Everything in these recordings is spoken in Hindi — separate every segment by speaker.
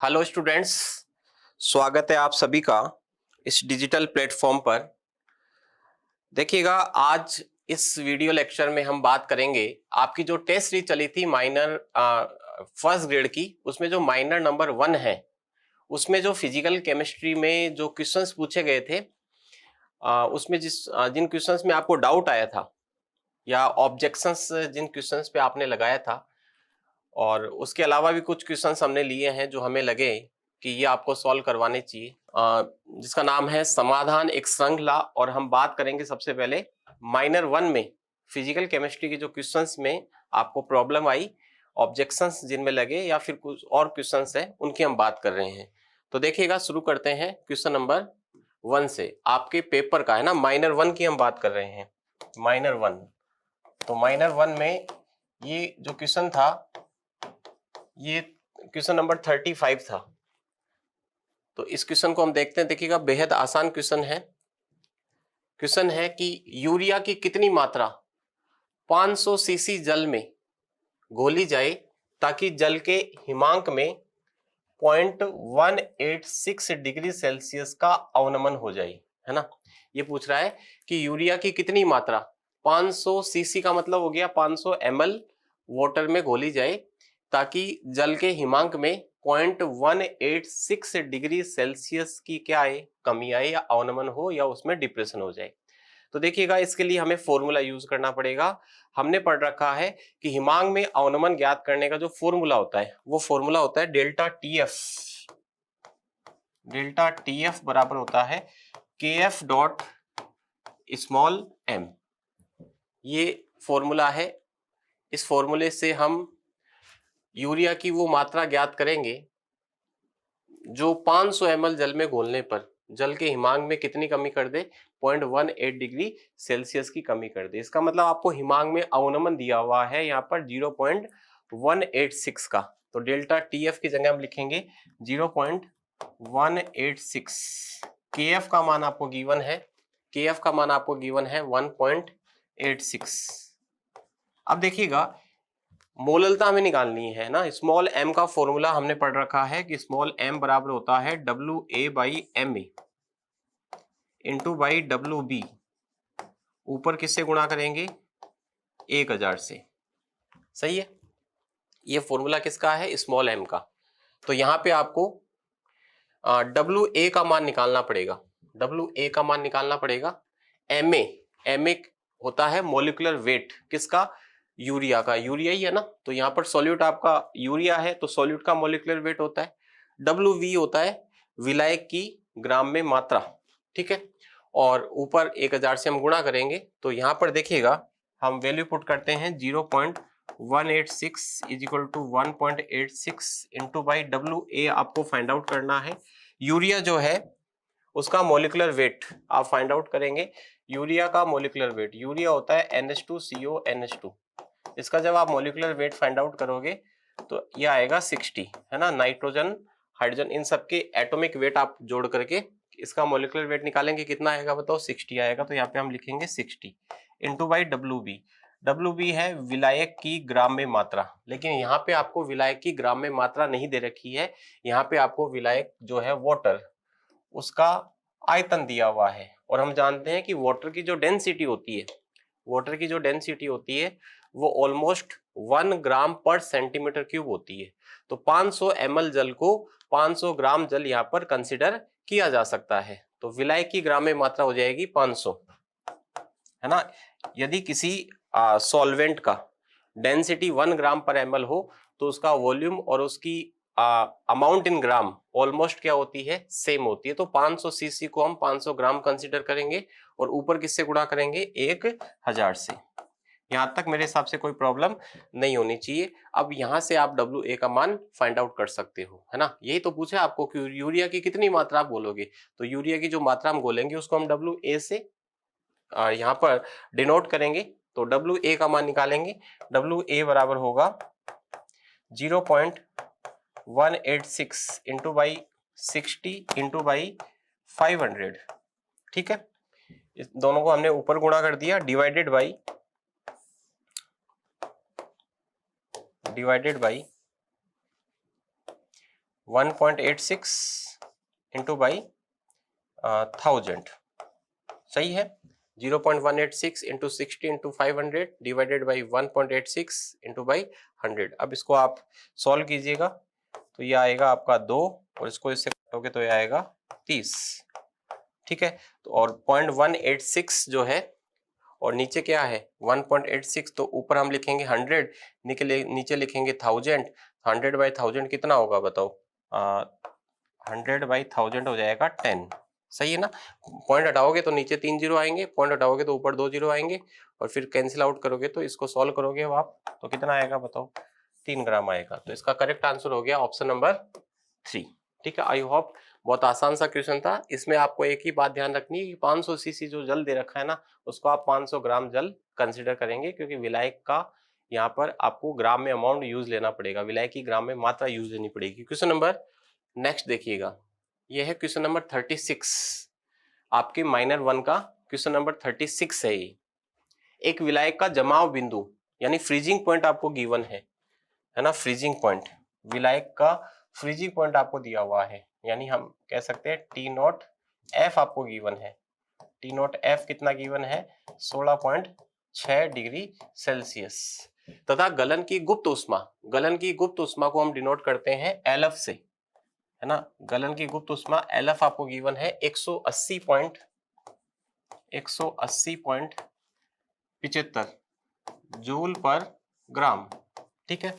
Speaker 1: हेलो स्टूडेंट्स, स्वागत है आप सभी का इस डिजिटल प्लेटफॉर्म पर। देखिएगा, आज इस वीडियो लेक्चर में हम बात करेंगे आपकी जो टेस्ट सीरीज चली थी माइनर फर्स्ट ग्रेड की, उसमें जो माइनर नंबर 1 है उसमें जो फिजिकल केमिस्ट्री में जो क्वेश्चंस पूछे गए थे, उसमें जिन क्वेश्चंस में आपको डाउट आया था या ऑब्जेक्शंस जिन क्वेश्चंस पे आपने लगाया था, और उसके अलावा भी कुछ क्वेश्चंस हमने लिए हैं जो हमें लगे कि ये आपको सॉल्व करवाने चाहिए, जिसका नाम है समाधान एक श्रृंखला। और हम बात करेंगे सबसे पहले माइनर 1 में फिजिकल केमिस्ट्री के जो क्वेश्चंस में आपको प्रॉब्लम आई, ऑब्जेक्शंस जिनमें लगे या फिर कुछ और क्वेश्चंस है उनकी हम बात कर रहे हैं। तो देखिएगा, शुरू करते हैं क्वेश्चन नंबर 1 से। आपके पेपर का है ना, माइनर 1 की हम बात कर रहे हैं, माइनर 1। तो माइनर 1 में ये जो क्वेश्चन था, ये क्वेश्चन नंबर 35 था। तो इस क्वेश्चन को हम देखते हैं। देखिएगा, बेहद आसान क्वेश्चन है। क्वेश्चन है कि यूरिया की कितनी मात्रा 500 सीसी जल में घोली जाए ताकि जल के हिमांक में 0.186 डिग्री सेल्सियस का अवनमन हो जाए, है ना। ये पूछ रहा है कि यूरिया की कितनी मात्रा 500 सीसी का मतलब हो गया 500 ml वाटर में घोली जाए ताकि जल के हिमांक में 0.186 डिग्री सेल्सियस की क्या आए, कमी आए या अवनमन हो या उसमें डिप्रेशन हो जाए। तो देखिएगा, इसके लिए हमें फॉर्मूला यूज करना पड़ेगा। हमने पढ़ रखा है कि हिमांक में अवनमन ज्ञात करने का जो फॉर्मूला होता है वो फॉर्मूला होता है डेल्टा टीएफ। डेल्टा टीएफ बराबर होता है केएफ डॉट स्मॉल एम। ये फॉर्मूला है। इस फॉर्मूले से हम यूरिया की वो मात्रा ज्ञात करेंगे जो 500 ml जल में घोलने पर जल के हिमांक में कितनी कमी कर दे, 0.18 डिग्री सेल्सियस की कमी कर दे। इसका मतलब आपको हिमांक में अवनमन दिया हुआ है यहाँ पर 0.186 का। तो डेल्टा टीएफ की जगह हम लिखेंगे 0.186। केएफ का मान आपको गिवन है, केएफ का मान आपको गिवन है 1.86। अब देखिएगा, मोललता हमें निकालनी है ना। स्मॉल एम का फॉर्मूला हमने पढ़ रखा है कि स्मॉल एम बराबर होता है WA/MA इंटू बाई WB। ऊपर किससे गुणा करेंगे, 1000 से। सही है, ये फॉर्मूला किसका है, स्मॉल एम का। तो यहाँ पे आपको WA का मान निकालना पड़ेगा, WA का मान निकालना पड़ेगा। MA होता है मोलिकुलर वेट किसका, यूरिया का। यूरिया ही है ना, तो यहाँ पर सॉल्यूट आपका यूरिया है तो सॉल्यूट का मोलिकुलर वेट होता है। WV होता है विलायक की ग्राम में मात्रा, ठीक है। और ऊपर 1000 से हम गुणा करेंगे तो यहाँ पर देखिएगा हम वैल्यू पुट करते हैं 0.186 is equal to 1.86 into by WA आपको फाइंड आउट करना है। यूरिया जो है उसका मोलिकुलर वेट आप फाइंड आउट करेंगे। यूरिया का मोलिकुलर वेट, यूरिया होता है NH2CO NH2। इसका जब आप मोलिकुलर वेट फाइंड आउट करोगे तो ये आएगा 60, है ना। नाइट्रोजन, हाइड्रोजन, इन सबके एटॉमिक वेट आप जोड़ करके इसका मोलिकुलर वेट निकालेंगे, कितना आएगा बताओ, 60 आएगा। तो यहाँ पे हम लिखेंगे 60 इंटू बाई WB। WB है विलायक की ग्राम में मात्रा, लेकिन यहाँ पे आपको विलायक की ग्राम में मात्रा नहीं दे रखी है। यहाँ पे आपको विलायक जो है वाटर, उसका आयतन दिया हुआ है। और हम जानते हैं कि वाटर की जो डेंसिटी होती है, वाटर की जो डेंसिटी होती है वो ऑलमोस्ट 1 ग्राम पर सेंटीमीटर क्यूब होती है। तो 500 ml जल को 500 ग्राम जल यहाँ पर कंसिडर किया जा सकता है। तो विलायक की ग्राम में मात्रा हो जाएगी 500, है ना। यदि किसी सॉल्वेंट का डेंसिटी 1 ग्राम पर ml हो तो उसका वॉल्यूम और उसकी अमाउंट इन ग्राम ऑलमोस्ट क्या होती है, सेम होती है। तो 500 सीसी को हम 500 ग्राम कंसिडर करेंगे और ऊपर किससे गुणा करेंगे, 1000 से। यहां तक मेरे हिसाब से कोई प्रॉब्लम नहीं होनी चाहिए। अब यहां से आप WA का मान फाइंड आउट कर सकते हो, है ना। यही तो पूछा आपको कि यूरिया की कितनी मात्रा आप बोलोगे, तो यूरिया की जो मात्रा हम बोलेंगे उसको हम WA से यहाँ पर डिनोट करेंगे। तो WA का मान निकालेंगे, WA बराबर होगा 0.186 इंटू बाई 60 इंटू बाई 500, ठीक है। इस दोनों को हमने ऊपर गुणा कर दिया, डिवाइडेड बाई 1.86 इंटू बाई 1000, सही है। 0.186 into 60 into 500 divided by 1.86 into by 100। अब इसको आप सॉल्व कीजिएगा तो ये आएगा आपका 2 और इसको इससे काटोगे तो ये आएगा 30, ठीक है। तो और 0.186 जो है और नीचे क्या है 1.86, तो ऊपर हम लिखेंगे 100, नीचे लिखेंगे 1000। 100 बाई 1000 कितना होगा बताओ? 100 बाई 1000 हो जाएगा 10, सही है ना। पॉइंट हटाओगे तो नीचे 3 जीरो आएंगे, पॉइंट हटाओगे तो ऊपर 2 जीरो आएंगे और फिर कैंसिल आउट करोगे तो इसको सॉल्व करोगे अब आप तो कितना आएगा बताओ? 3 ग्राम आएगा। तो इसका करेक्ट आंसर हो गया ऑप्शन नंबर 3, ठीक है। आई होप बहुत आसान सा क्वेश्चन था। इसमें आपको एक ही बात ध्यान रखनी है कि 500 सीसी जो जल दे रखा है ना, उसको आप 500 ग्राम जल कंसिडर करेंगे, क्योंकि विलायक का यहाँ पर आपको ग्राम में अमाउंट यूज लेना पड़ेगा, विलायक की ग्राम में मात्रा यूज लेनी पड़ेगी। क्वेश्चन नंबर नेक्स्ट देखिएगा, यह है क्वेश्चन नंबर 36, आपके माइनर 1 का क्वेश्चन नंबर 36 है ये। एक विलायक का जमाव बिंदु यानी फ्रीजिंग पॉइंट आपको गिवन है ना, फ्रीजिंग पॉइंट, विलायक का फ्रीजिंग पॉइंट आपको दिया हुआ है, यानी हम कह सकते हैं टी नॉट एफ आपको गिवन है। टी नॉट एफ कितना गिवन है? 16.6 डिग्री सेल्सियस। तथा गलन की गुप्त ऊष्मा, गलन की गुप्त ऊष्मा को हम डिनोट करते हैं एलएफ से, है ना। गलन की गुप्त ऊष्मा एलएफ आपको गिवन है 180.75 जूल पर ग्राम, ठीक है।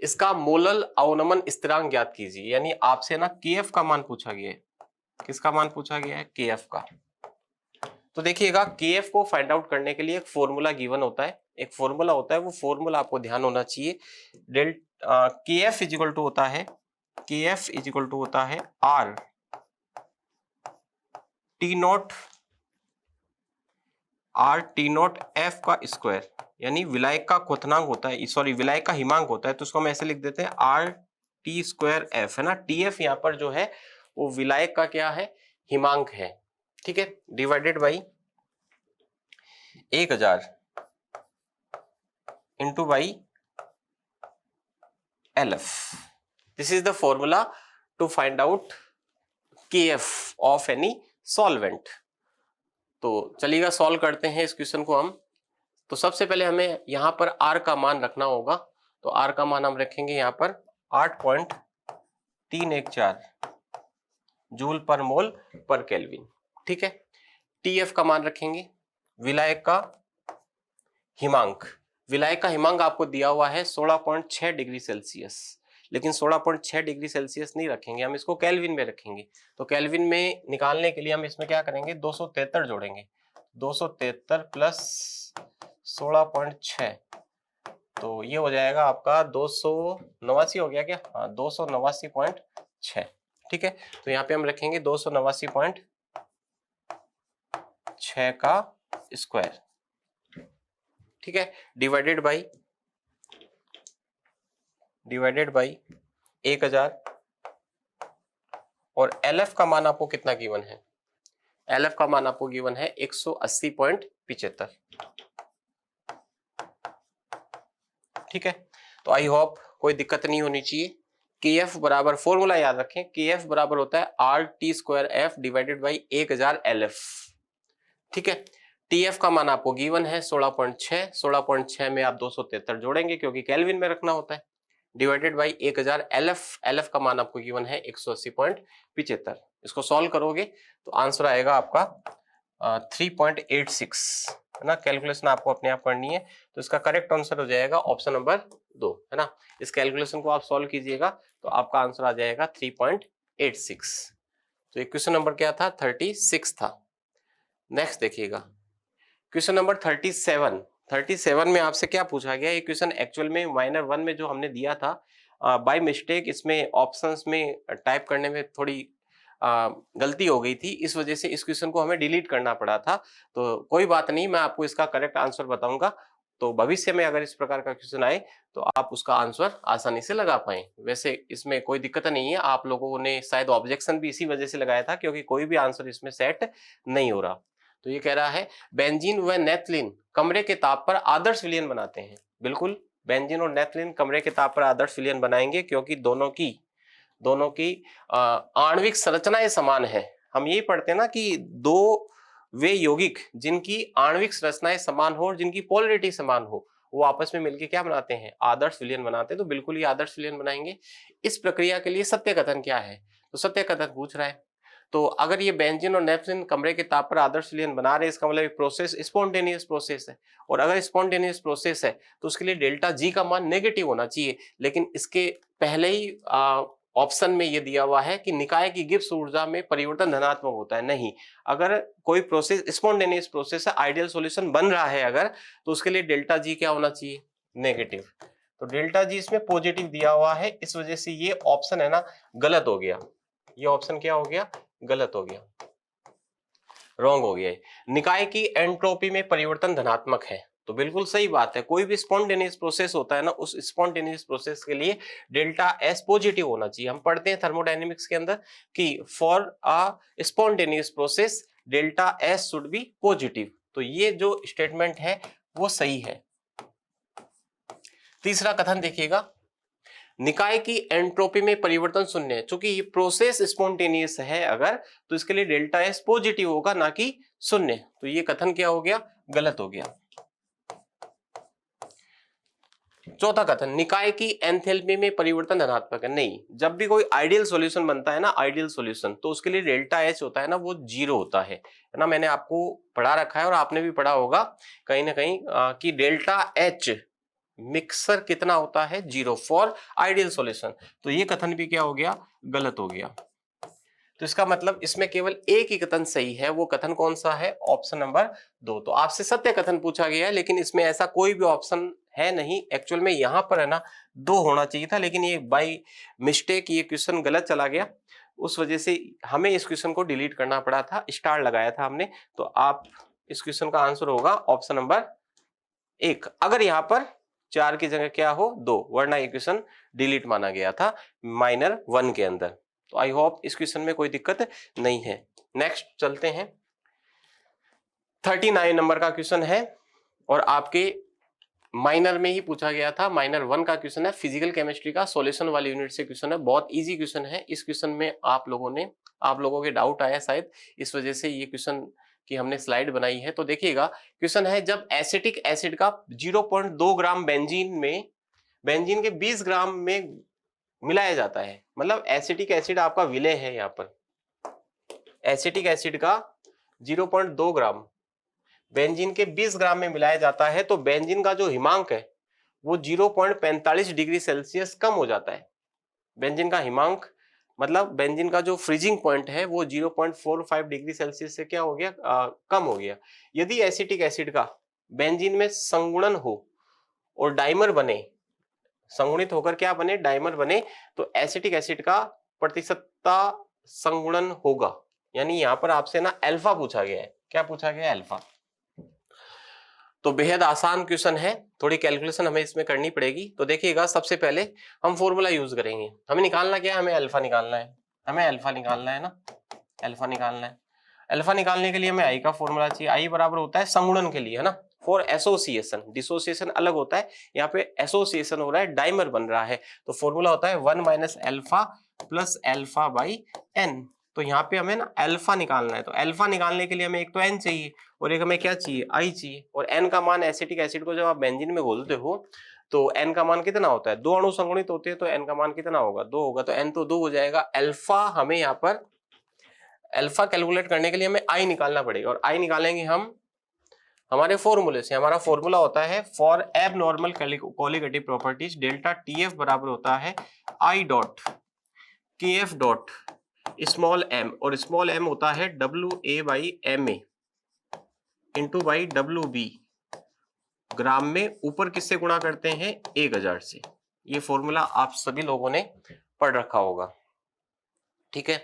Speaker 1: इसका मोलल अवनमन स्थिरांक ज्ञात कीजिए, यानी आपसे ना केएफ का मान पूछा गया है। किसका मान पूछा गया है? केएफ का। तो देखिएगा केएफ को फाइंड आउट करने के लिए एक फॉर्मूला गिवन होता है, एक फॉर्मूला होता है, वो फॉर्मूला आपको ध्यान होना चाहिए। केएफ इज इक्वल टू होता है, केएफ इज इक्वल टू होता है आर टी नॉट एफ का स्क्वायर, यानी विलायक का क्वथनांक होता है, सॉरी विलायक का हिमांक होता है, तो उसको हम ऐसे लिख देते हैं आर टी स्क्वायर एफ, है ना। टी एफ यहाँ पर जो है वो विलायक का क्या है? हिमांक है, ठीक है। Divided by 1000 into by LF। This is the formula to find out KF of any solvent. तो चलिएगा सॉल्व करते हैं इस क्वेश्चन को हम। तो सबसे पहले हमें यहाँ पर R का मान रखना होगा, तो R का मान हम रखेंगे यहाँ पर 8.314 जूल पर मोल पर केल्विन, ठीक है। TF का मान रखेंगे, विलायक का हिमांक, विलायक का हिमांक आपको दिया हुआ है 16.6 डिग्री सेल्सियस, लेकिन 16.6 डिग्री सेल्सियस नहीं रखेंगे, हम इसको केल्विन में रखेंगे। तो केल्विन में निकालने के लिए हम इसमें क्या करेंगे? 273 जोड़ेंगे, 273 प्लस 16.6, तो ये हो जाएगा आपका 289 हो गया क्या? हाँ 289.6, ठीक है। तो यहाँ पे हम रखेंगे 289.6 का स्क्वायर, ठीक है, डिवाइडेड बाई 1000। और LF का मान आपको कितना गिवन है? LF का मान आपको गिवन है 180.75, ठीक है। तो आई होप कोई दिक्कत नहीं होनी चाहिए। KF बराबर, फॉर्मूला याद रखें, KF बराबर होता है RT² डिवाइडेड बाई 1000 LF, ठीक है। TF का मान आपको गिवन है 16.6, 16.6 में आप 273 जोड़ेंगे क्योंकि केल्विन में रखना होता है, डिवाइडेड बाई 1000 LF का मान आपको गिवन है 180.75। इसको सॉल्व करोगे तो आंसर आएगा आपका 3.86, है ना। कैलकुलेशन आपको अपने आप करनी है, तो इसका करेक्ट आंसर हो जाएगा ऑप्शन नंबर 2, है ना। इस कैलकुलेशन को आप सॉल्व कीजिएगा तो आपका आंसर आ जाएगा 3.86। तो ये क्वेश्चन नंबर क्या था? 36 था। नेक्स्ट देखिएगा क्वेश्चन नंबर 37 में आपसे क्या पूछा गया? ये क्वेश्चन एक्चुअल में माइनर 1 में जो हमने दिया था, बाय मिस्टेक इसमें ऑप्शंस में टाइप करने में थोड़ी गलती हो गई थी, इस वजह से इस क्वेश्चन को हमें डिलीट करना पड़ा था। तो कोई बात नहीं, मैं आपको इसका करेक्ट आंसर बताऊंगा, तो भविष्य में अगर इस प्रकार का क्वेश्चन आए तो आप उसका आंसर आसानी से लगा पाए। वैसे इसमें कोई दिक्कत नहीं है, आप लोगों ने शायद ऑब्जेक्शन भी इसी वजह से लगाया था क्योंकि कोई भी आंसर इसमें सेट नहीं हो रहा। तो ये कह रहा है बेंजीन व नेफ्थलीन कमरे के ताप पर आदर्श विलयन बनाते हैं। बिल्कुल, बेंजीन और नेफ्थलीन कमरे के ताप पर आदर्श विलयन बनाएंगे क्योंकि दोनों की दोनों की आणविक संरचनाएं समान है। हम यही पढ़ते हैं ना कि दो वे यौगिक जिनकी आणविक संरचनाएं समान हो और जिनकी पोलैरिटी समान हो, वो आपस में मिलकर क्या बनाते हैं, आदर्श विलयन बनाते हैं। तो बिल्कुल ही आदर्श विलयन बनाएंगे। इस प्रक्रिया के लिए सत्य कथन क्या है, तो सत्य कथन पूछ रहा है। तो अगर ये बेंजीन और नेप्थलीन कमरे के ताप पर आदर्श विलयन बना रहे हैं, इसका मतलब प्रोसेस स्पॉन्टेनियस प्रोसेस है। और अगर स्पॉन्टेनियस प्रोसेस है तो उसके लिए डेल्टा जी का मान नेगेटिव होना चाहिए। लेकिन इसके पहले ही ऑप्शन में ये दिया हुआ है कि निकाय की गिब्स ऊर्जा में परिवर्तन धनात्मक होता है। नहीं, अगर कोई प्रोसेस स्पॉन्टेनियस प्रोसेस है, आइडियल सॉल्यूशन बन रहा है अगर, तो उसके लिए डेल्टा जी क्या होना चाहिए, नेगेटिव। तो डेल्टा जी इसमें पॉजिटिव दिया हुआ है, इस वजह से ये ऑप्शन है ना गलत हो गया। ये ऑप्शन क्या हो गया, गलत हो गया, रॉन्ग हो गया। निकाय की एंट्रोपी में परिवर्तन धनात्मक है, तो बिल्कुल सही बात है। कोई भी स्पॉन्टेनियस प्रोसेस होता है ना, उस स्पॉन्टेनियस प्रोसेस के लिए डेल्टा एस पॉजिटिव होना चाहिए। हम पढ़ते हैं थर्मोडायनेमिक्स के अंदर कि for a spontaneous process delta S should be positive. तो ये जो स्टेटमेंट है वो सही है। तीसरा कथन देखिएगा, निकाय की एंट्रोपी में परिवर्तन शून्य है। चूंकि ये प्रोसेस स्पॉन्टेनियस है अगर, तो इसके लिए डेल्टा एस पॉजिटिव होगा ना कि शून्य। तो ये कथन क्या हो गया, गलत हो गया। चौथा कथन, निकाय की एंथैल्पी में परिवर्तन धनात्मक है। नहीं, जब भी कोई आइडियल सॉल्यूशन बनता है ना, आइडियल सॉल्यूशन, तो उसके लिए डेल्टा एच होता है ना, वो जीरो होता है ना। मैंने आपको पढ़ा रखा है और आपने भी पढ़ा होगा कहीं ना कहीं कि डेल्टा एच मिक्सर कितना होता है, जीरो फॉर आइडियल सॉल्यूशन। तो ये कथन भी क्या हो गया, गलत हो गया। तो इसका मतलब इसमें केवल एक ही कथन सही है। वो कथन कौन सा है, ऑप्शन नंबर 2। तो आपसे सत्य कथन पूछा गया है, लेकिन इसमें ऐसा कोई भी ऑप्शन है नहीं। एक्चुअल में यहां पर है ना 2 होना चाहिए था, लेकिन ये बाय मिस्टेक ये क्वेश्चन गलत चला गया। उस वजह से हमें इस क्वेश्चन को डिलीट करना पड़ा था, स्टार लगाया था हमने। तो आप इस क्वेश्चन का आंसर होगा ऑप्शन नंबर 1। अगर यहाँ पर 4 की जगह क्या हो, 2, वरना ये क्वेश्चन डिलीट माना गया था माइनर 1 के अंदर। तो आई होप इस क्वेश्चन में कोई दिक्कत नहीं है। नेक्स्ट चलते हैं, 39 नंबर का क्वेश्चन है और आपके माइनर में ही पूछा गया था। माइनर 1 का क्वेश्चन है, फिजिकल केमिस्ट्री का सॉल्यूशन वाली यूनिट से क्वेश्चन है। बहुत इजी क्वेश्चन है। इस क्वेश्चन में आप लोगों के डाउट आया शायद, इस वजह से ये क्वेश्चन की हमने स्लाइड बनाई है। तो देखिएगा, क्वेश्चन है, जब एसिटिक एसिड का 0.2 ग्राम बेंजीन के 20 ग्राम में मिलाया जाता है, मतलब एसिटिक एसिड आपका विलय है। यहाँ पर एसिटिक एसिड का 0.2 ग्राम बेंजीन के 20 ग्राम में मिलाया जाता है, तो बेंजीन का जो हिमांक है वो 0.45 डिग्री सेल्सियस कम हो जाता है। बेंजीन का हिमांक मतलब बेंजीन का जो फ्रीजिंग पॉइंट है वो 0.45 डिग्री सेल्सियस से क्या हो गया, कम हो गया। यदि एसिटिक एसिड का बेंजीन में संगुणन हो और डाइमर बने, संगुणित होकर क्या बने, डाइमर बने, तो एसिटिक एसिड का प्रतिशतता संगुणन होगा। यानी यहां पर आपसे ना अल्फा पूछा गया है। क्या पूछा गया है, अल्फा। तो बेहद आसान क्वेश्चन है, थोड़ी कैलकुलेशन हमें इसमें करनी पड़ेगी। तो देखिएगा, सबसे पहले हम फॉर्मूला यूज करेंगे। हमें निकालना क्या है, हमें अल्फा निकालना है। हमें अल्फा निकालना है ना, अल्फा निकालना है। अल्फा निकालने के लिए हमें आई का फॉर्मूला चाहिए। आई बराबर होता है संगुणन के लिए, है ना, फॉर एसोसिएशन। डिसोसिएशन अलग होता है, यहाँ पे एसोसिएशन हो रहा है, डाइमर बन रहा है। तो फॉर्मूला होता है 1 minus alpha plus alpha by N. तो यहाँ पे हमें ना अल्फा निकालना है। तो अल्फा निकालने के लिए हमें एक तो एन चाहिए और एक हमें क्या चाहिए, आई चाहिए। और एन का मान, एसिटिक एसिड को जब आप बेंजीन में घोलते हो तो एन का मान कितना होता है, 2 अणु संगुणित होते हैं, तो एन का मान कितना होगा, 2 होगा। तो एन तो 2 हो जाएगा। अल्फा हमें यहाँ पर अल्फा कैलकुलेट करने के लिए हमें आई निकालना पड़ेगा, और आई निकालेंगे हम हमारे फॉर्मूले से। हमारा फॉर्मूला होता है for abnormal colligative properties, delta TF बराबर होता है I dot K F dot small M, और स्मॉल एम होता है W A by M A into by W B gram में, ऊपर किससे गुणा करते हैं, 1000 से। ये फॉर्मूला आप सभी लोगों ने पढ़ रखा होगा, ठीक है।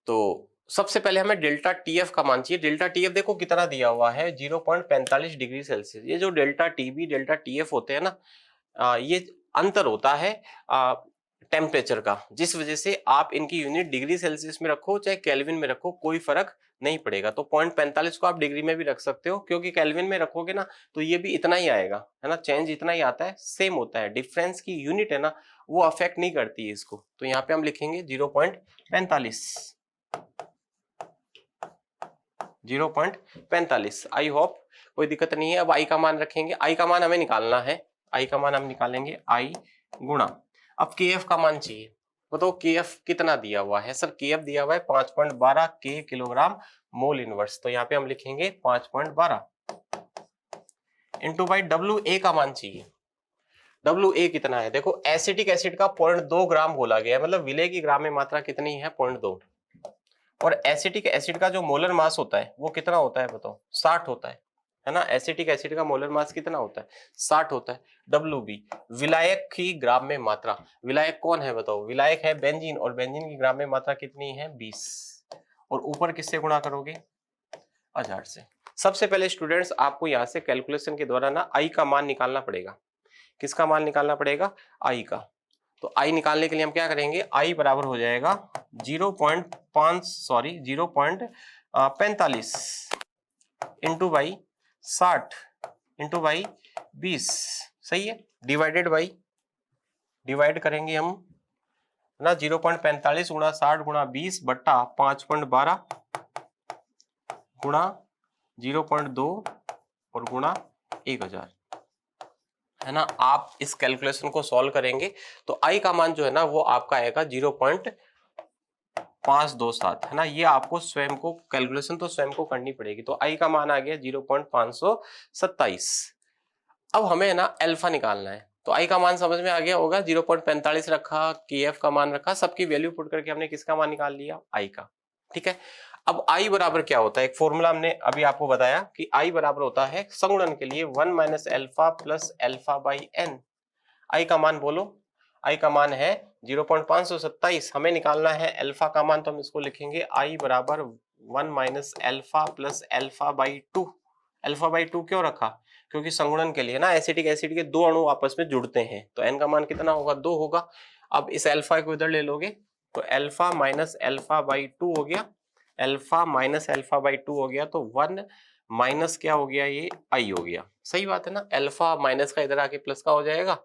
Speaker 1: तो सबसे पहले हमें डेल्टा टीएफ का मान चाहिए। डेल्टा टीएफ देखो कितना दिया हुआ है, 0.45 डिग्री सेल्सियस। ये जो डेल्टा टीबी डेल्टा टीएफ होते हैं ना, ये अंतर होता है टेम्परेचर का, जिस वजह से आप इनकी यूनिट डिग्री सेल्सियस में रखो चाहे केल्विन में रखो, कोई फर्क नहीं पड़ेगा। तो 0.45 को आप डिग्री में भी रख सकते हो, क्योंकि केल्विन में रखोगे ना तो ये भी इतना ही आएगा, है ना, चेंज इतना ही आता है, सेम होता है। डिफरेंस की यूनिट है ना वो अफेक्ट नहीं करती है इसको, तो यहाँ पे हम लिखेंगे 0.45, 0.45। आई होप कोई दिक्कत नहीं है। अब आई का मान रखेंगे, आई का मान हमें निकालना है, आई का मान हम निकालेंगे आई गुणा, अब के एफ का मान चाहिए। बताओ के एफ कितना दिया हुआ है सर? के एफ दिया हुआ है 5.12 के किलोग्राम मोल इनवर्स, तो यहाँ पे हम लिखेंगे 5.12 इंटू बाई डब्ल्यू ए का मान चाहिए। डब्ल्यू ए कितना है? देखो एसिटिक एसिड का 0.2 ग्राम बोला गया है, मतलब विलय की ग्राम में मात्रा कितनी है? 0.2। और एसिटिक एसिड का जो मोलर मास होता है वो कितना होता है बताओ? 60 होता है ना। एसिटिक एसिड का मोलर मास कितना होता है? 60 होता है। डब्ल्यू बी विलायक की ग्राम में मात्रा, विलायक कौन है बताओ? विलायक है बेंजीन, और बेंजीन की ग्राम में मात्रा कितनी है? 20। और ऊपर किससे गुणा करोगे? 1000 से। सबसे पहले स्टूडेंट्स आपको यहाँ से कैलकुलेशन के द्वारा ना आई का मान निकालना पड़ेगा। किसका मान निकालना पड़ेगा? आई का। तो आई निकालने के लिए हम क्या करेंगे? आई बराबर हो जाएगा 0.45 इंटू बाई 60 इंटू बाई 20, सही है, डिवाइडेड बाई, डिवाइड करेंगे हम ना 0.45 गुणा 60 गुणा 20 बट्टा 5.12 गुणा 0.2 और गुणा 1000, है ना। आप इस कैलकुलेशन को सॉल्व करेंगे तो आई का मान जो है ना वो आपका आएगा 0.527, है ना। ये आपको स्वयं को कैलकुलेशन तो स्वयं को करनी पड़ेगी। तो आई का मान आ गया 0.527। अब हमें है ना अल्फा निकालना है, तो आई का मान समझ में आ गया होगा। 0.45 रखा, के एफ का मान रखा, सबकी वैल्यू पुट करके हमने किसका मान निकाल लिया? आई का। ठीक है, अब आई बराबर क्या होता है? एक फॉर्मूला हमने अभी आपको बताया कि आई बराबर होता है संगुणन के लिए 1 minus alpha plus alpha by N. I का मान बोलो, आई का मान है 0.527। हमें निकालना है अल्फा का मान, तो हम इसको लिखेंगे आई बराबर 1 minus alpha plus alpha by 2। Alpha by 2 क्यों रखा? क्योंकि संगुणन के लिए ना एसिटिक एसिड के दो अणु आपस में जुड़ते हैं, तो एन का मान कितना होगा? 2 होगा। अब इस अल्फा को इधर ले लोगे तो अल्फा माइनस एल्फा बाई 2 हो गया, अल्फा माइनस एल्फा बाई 2 हो गया, तो 1 माइनस क्या हो गया? ये आई हो गया। सही बात है ना। अल्फा माइनस का इधर आके प्लस का हो जाएगा,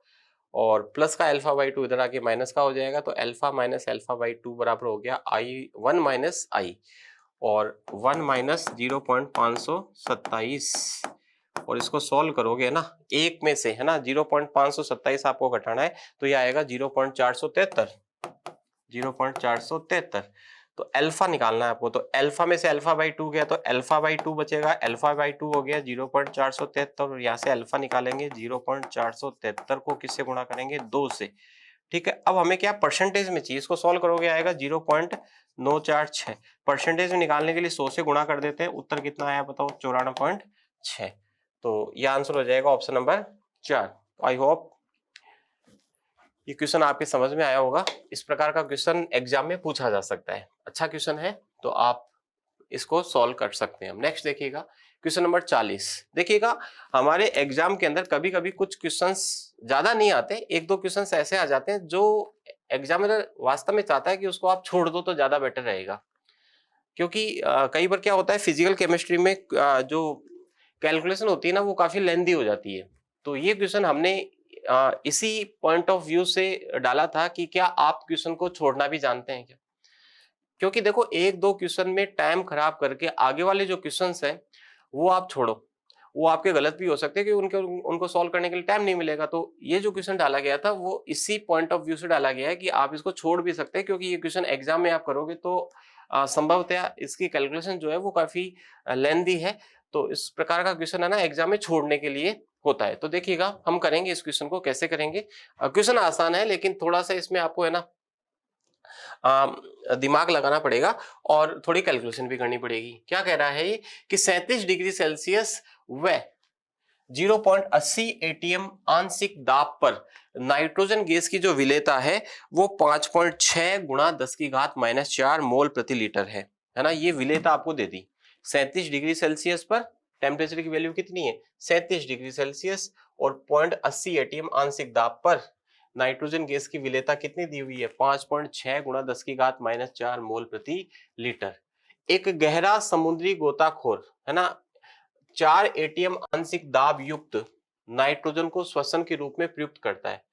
Speaker 1: और प्लस का अल्फा बाई 2 इधर आके माइनस का हो जाएगा, तो अल्फा माइनस अल्फा बाई 2 बराबर हो गया आई 1 माइनस आई, और 1 माइनस 0.527, और इसको सॉल्व करोगे ना एक में से, है ना, 0.527 आपको घटाना है, तो ये आएगा 0.473, 0.473। तो अल्फा निकालना है आपको, तो अल्फा में से अल्फा बाई 2 गया तो अल्फा बाई 2 बचेगा, अल्फा बाई 2 हो गया 0.473, और यहाँ से अल्फा निकालेंगे 0.473 को किससे गुणा करेंगे? 2 से। ठीक है, अब हमें क्या परसेंटेज में चाहिए, इसको सॉल्व करोगे आएगा 0.946। परसेंटेज में निकालने के लिए 100 से गुणा कर देते हैं, उत्तर कितना आया बताओ? 94.6। तो ये आंसर हो जाएगा ऑप्शन नंबर 4। आई होप ये क्वेश्चन आपके समझ में आया होगा। इस प्रकार का क्वेश्चन एग्जाम में पूछा जा सकता है, अच्छा क्वेश्चन है, तो आप इसको सॉल्व कर सकते हैं। नेक्स्ट देखिएगा क्वेश्चन नंबर 40। देखिएगा हमारे एग्जाम के अंदर कभी कभी कुछ क्वेश्चंस ज्यादा नहीं आते, एक दो क्वेश्चंस ऐसे आ जाते हैं जो एग्जामिनर वास्तव में चाहता है कि उसको आप छोड़ दो तो ज्यादा बेटर रहेगा। क्योंकि कई बार क्या होता है फिजिकल केमिस्ट्री में जो कैलकुलेशन होती है ना वो काफी लेंथी हो जाती है। तो ये क्वेश्चन हमने इसी पॉइंट ऑफ व्यू से डाला था कि क्या आप क्वेश्चन को छोड़ना भी जानते हैं क्या। क्योंकि देखो एक दो क्वेश्चन में टाइम खराब करके आगे वाले जो क्वेश्चंस हैं वो आप छोड़ो, वो आपके गलत भी हो सकते हैं कि उनको सॉल्व करने के लिए टाइम नहीं मिलेगा। तो ये जो क्वेश्चन डाला गया था वो इसी पॉइंट ऑफ व्यू से डाला गया है कि आप इसको छोड़ भी सकते हैं, क्योंकि ये क्वेश्चन एग्जाम में आप करोगे तो संभवतः इसकी कैलकुलेशन जो है वो काफी लेंथी है। तो इस प्रकार का क्वेश्चन है ना एग्जाम में छोड़ने के लिए होता है। तो देखिएगा हम करेंगे इस क्वेश्चन को कैसे करेंगे। क्वेश्चन आसान है लेकिन थोड़ा सा इसमें आपको है ना दिमाग लगाना पड़ेगा और थोड़ी कैलकुलेशन भी करनी पड़ेगी। क्या कह रहा है ये कि 37 डिग्री सेल्सियस व 0.80 एटीएम आंशिक दाब पर नाइट्रोजन गैस की जो विलेयता है वो 5.6 गुणा 10 की घात -4 मोल प्रति लीटर है ना। ये विलेयता आपको दे दी 37 डिग्री सेल्सियस पर, टेम्परेचर की वैल्यू कितनी है 37 डिग्री सेल्सियस, और 0.80 एटीएम आंशिक दाब पर नाइट्रोजन गैस की विलेयता कितनी दी हुई है 5.6 गुणा 10 की घात -4 मोल प्रति लीटर। एक गहरा समुद्री गोताखोर है ना 4 एटीएम आंशिक दाब युक्त नाइट्रोजन को श्वसन के रूप में प्रयुक्त करता है।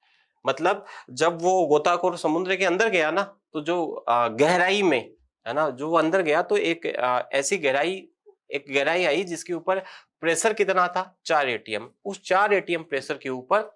Speaker 1: मतलब जब वो गोताखोर समुद्र के अंदर गया ना, तो जो गहराई में है ना, जो वो अंदर गया तो एक ऐसी गहराई आई जिसके ऊपर प्रेशर कितना था, 4 एटीएम। उस 4 एटीएम प्रेशर के ऊपर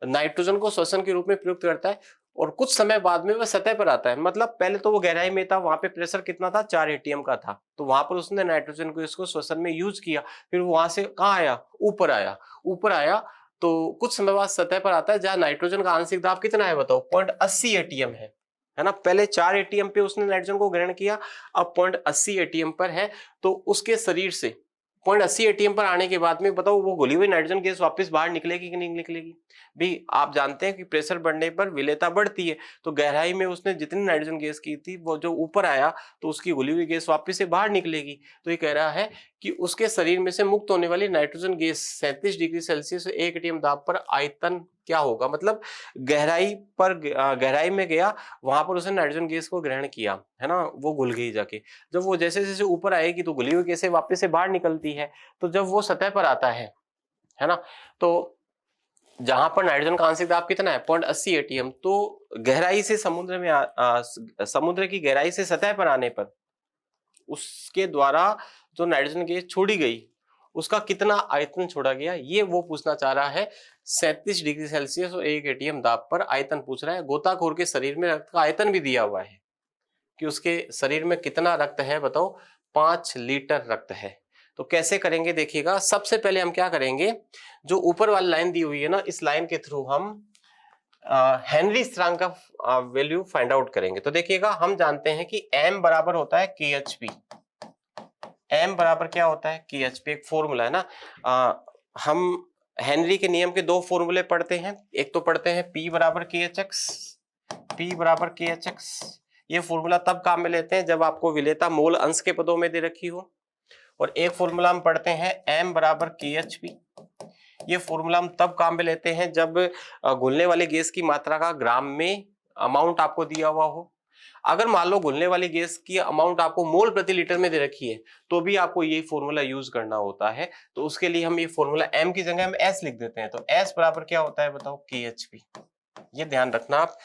Speaker 1: नाइट्रोजन को श्वसन के रूप में प्रयुक्त करता है और कुछ समय बाद में वह सतह पर आता है। मतलब पहले तो वो गहराई में था, वहां पे प्रेशर कितना था, 4 एटीएम का था, तो वहां पर उसने नाइट्रोजन को इसको श्वसन में यूज किया। फिर वहां से कहाँ आया, ऊपर आया। ऊपर आया तो कुछ समय बाद सतह पर आता है जहां नाइट्रोजन का आंशिक दाब कितना है बताओ, 0.80 एटीएम है ना। पहले 4 एटीएम पे उसने नाइट्रोजन को ग्रहण किया, अब 0.80 एटीएम पर है। तो उसके शरीर से 0.80 एटीएम पर आने के बाद में बताओ वो घुली हुई नाइट्रोजन गैस वापस बाहर निकलेगी कि नहीं निकलेगी। भी आप जानते हैं कि प्रेशर बढ़ने पर विलेयता बढ़ती है, तो गहराई में उसने जितनी नाइट्रोजन गैस की थी वो जो ऊपर आया तो उसकी घुली हुई गैस वापस से बाहर निकलेगी। तो ये कह रहा है कि उसके शरीर में से मुक्त होने वाली nitrogen gas 37 degree Celsius 1 ATM दाब पर आयतन क्या होगा। मतलब गहराई में गया, वहां पर उसने नाइट्रोजन गैस को ग्रहण किया, है ना, वो घुल गई जाके। जब वो जैसे जैसे ऊपर आएगी तो घुली हुई गैसें वापस से बाहर निकलती है। तो जब वो सतह पर आता है ना, तो जहां पर नाइट्रोजन का आंशिक दाब कितना है, 0.80 एटीएम, तो गहराई से समुद्र में समुद्र की गहराई से सतह पर आने पर उसके द्वारा जो नाइट्रोजन गैस छोड़ी गई उसका कितना आयतन छोड़ा गया, ये वो पूछना चाह रहा है। 37 डिग्री सेल्सियस और 1 एटीएम दाब पर आयतन पूछ रहा है। गोताखोर के शरीर में रक्त का आयतन भी दिया हुआ है कि उसके शरीर में कितना रक्त है बताओ, 5 लीटर रक्त है। तो कैसे करेंगे देखिएगा। सबसे पहले हम क्या करेंगे, जो ऊपर वाली लाइन दी हुई है ना, इस लाइन के थ्रू हम हेनरी स्थिरांक का वैल्यू फाइंड आउट करेंगे। तो देखिएगा, हम जानते हैं कि m बराबर होता है KHP। m बराबर क्या होता है, KHP एक फॉर्मूला है ना। हम हेनरी के नियम के दो फॉर्मूले पढ़ते हैं। एक तो पढ़ते हैं P बराबर KHX, P बराबर KHX। ये फॉर्मूला तब काम में लेते हैं जब आपको विलेयता मोल अंश के पदों में दे रखी हो। और एक फॉर्मूला हम पढ़ते हैं m बराबर KHP। ये फॉर्मूला हम तब काम में लेते हैं जब घुलने वाली गैस की मात्रा का ग्राम में अमाउंट आपको दिया हुआ हो। अगर मान लो घुलने वाली गैस की अमाउंट आपको मोल प्रति लीटर में दे रखी है, तो भी आपको ये फॉर्मूला यूज करना होता है। तो उसके लिए हम ये फॉर्मूला m की जगह हम s लिख देते हैं। तो s बराबर क्या होता है बताओ, KHP। ये ध्यान रखना आप,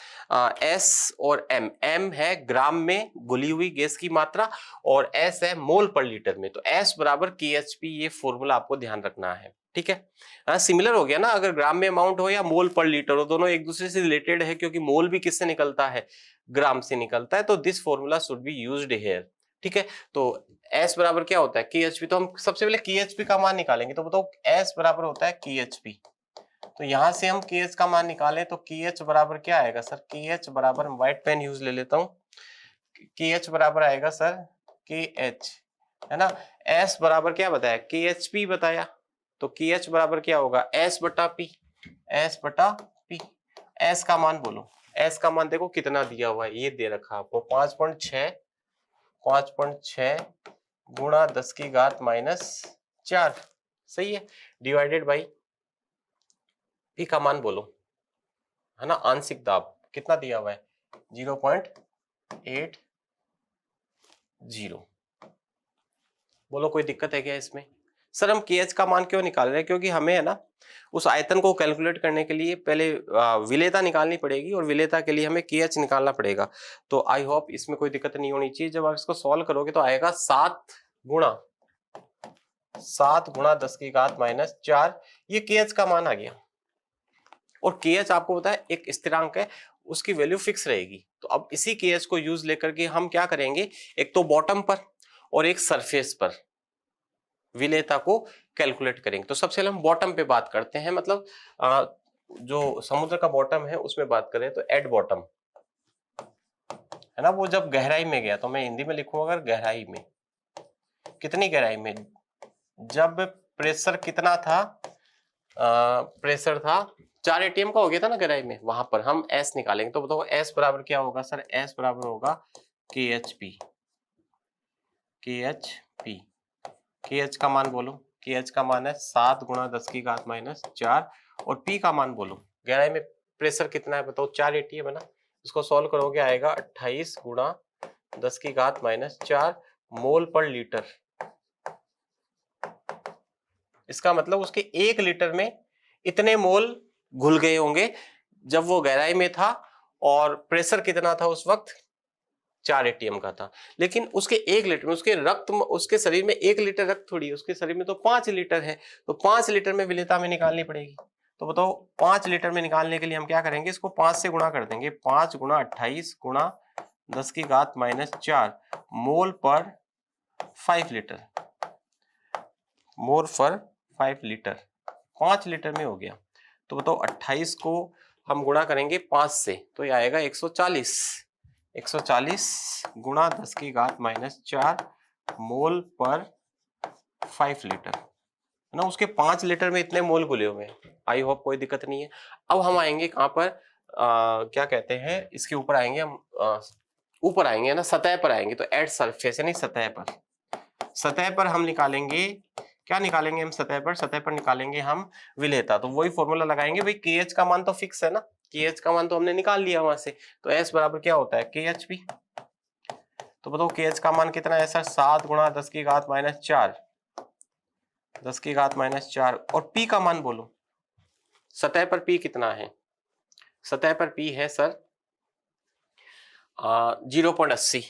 Speaker 1: S और M है ग्राम में घुली हुई गैस की मात्रा और S है मोल पर लीटर में। तो S बराबर KHP, ये फॉर्मूला आपको ध्यान रखना है, ठीक है। सिमिलर हो गया ना, अगर ग्राम में अमाउंट हो या मोल पर लीटर हो, दोनों एक दूसरे से रिलेटेड है क्योंकि मोल भी किससे निकलता है, ग्राम से निकलता है। तो this formula should be used here, ठीक है। तो S बराबर क्या होता है, KHP। तो हम सबसे पहले KHP का मान निकालेंगे। तो बताओ S बराबर होता है KHP। तो यहां से हम KH का मान निकालें तो KH बराबर क्या आएगा सर, KH बराबर, व्हाइट पेन यूज ले लेता हूं, KH बराबर आएगा सर KH, है ना। S बराबर क्या बताया, KHP बताया। तो KH बराबर क्या होगा, S बटा P, S बटा P। S का मान बोलो, S का मान देखो कितना दिया हुआ है, ये दे रखा आपको 5.6 गुणा 10 की घात -4, सही है, डिवाइडेड बाई P का मान बोलो, है ना। आंशिक दाब कितना दिया हुआ है, 0.80। बोलो कोई दिक्कत है क्या इसमें। सर हम KH का मान क्यों निकाल रहे हैं, क्योंकि हमें है ना उस आयतन को कैलकुलेट करने के लिए पहले विलेयता निकालनी पड़ेगी और विलेयता के लिए हमें KH निकालना पड़ेगा। तो आई होप इसमें कोई दिक्कत नहीं होनी चाहिए। जब आप इसको सॉल्व करोगे तो आएगा 7 गुणा 10 की घात -4, ये KH का मान आ गया। और KH आपको पता है एक स्थिरांक है, उसकी वैल्यू फिक्स रहेगी। तो अब इसी KH को यूज लेकर के हम क्या करेंगे, एक तो बॉटम पर और एक सरफेस पर विलेयता को कैलकुलेट करेंगे। तो सबसे पहले हम बॉटम पे बात करते हैं, मतलब जो समुद्र का बॉटम है उसमें बात करें तो एट बॉटम, है ना, वो जब गहराई में गया, तो मैं हिंदी में लिखूंगा अगर गहराई में, कितनी गहराई में, जब प्रेशर कितना था, प्रेशर था 4 एटीएम का हो गया था ना गहराई में, वहां पर हम S निकालेंगे। तो बताओ S बराबर क्या होगा सर, S बराबर होगा KHP। KH का मान बोलो, KH का मान है 7 गुणा 10 की घात -4। और P का मान बोलो, गहराई में प्रेशर कितना है बताओ, 4 एटीएम है ना। इसको सॉल्व करोगे आएगा 28 गुणा 10 की घात -4 मोल पर लीटर। इसका मतलब उसके 1 लीटर में इतने मोल घुल गए होंगे जब वो गहराई में था और प्रेशर कितना था उस वक्त, 4 एटीएम का था। लेकिन उसके 1 लीटर में उसके शरीर में 1 लीटर रक्त थोड़ी है, उसके शरीर में तो 5 लीटर है। तो 5 लीटर में विलेयता हमें निकालनी पड़ेगी। तो बताओ 5 लीटर में निकालने के लिए हम क्या करेंगे, इसको 5 से गुणा कर देंगे। 5 गुणा 28 गुणा 10 की घात -4 मोल पर 5 लीटर, मोल पर 5 लीटर 5 लीटर में हो गया। तो बताओ 28 को हम गुणा करेंगे 5 से, तो ये आएगा 140 गुणा 10 की घात -4 मोल पर 5 लीटर, है ना। उसके 5 लीटर में इतने मोल घुले हुए हैं। आई होप कोई दिक्कत नहीं है। अब हम आएंगे कहां पर, क्या कहते हैं, इसके ऊपर आएंगे हम, ऊपर आएंगे ना, सतह पर आएंगे। तो एट सरफेस यानी सतह पर हम निकालेंगे, क्या निकालेंगे हम सतह पर निकालेंगे हम विलेयता। तो वही फॉर्मूला लगाएंगे भाई, KH का मान तो फिक्स है ना, KH का मान तो हमने निकाल लिया वहां से। तो S बराबर क्या होता है, KHP। तो बताओ KH का मान कितना है सर, 7 गुणा 10 की घात -4, 10 की घात -4। और P का मान बोलो, सतह पर P कितना है, सतह पर P है सर 0.80।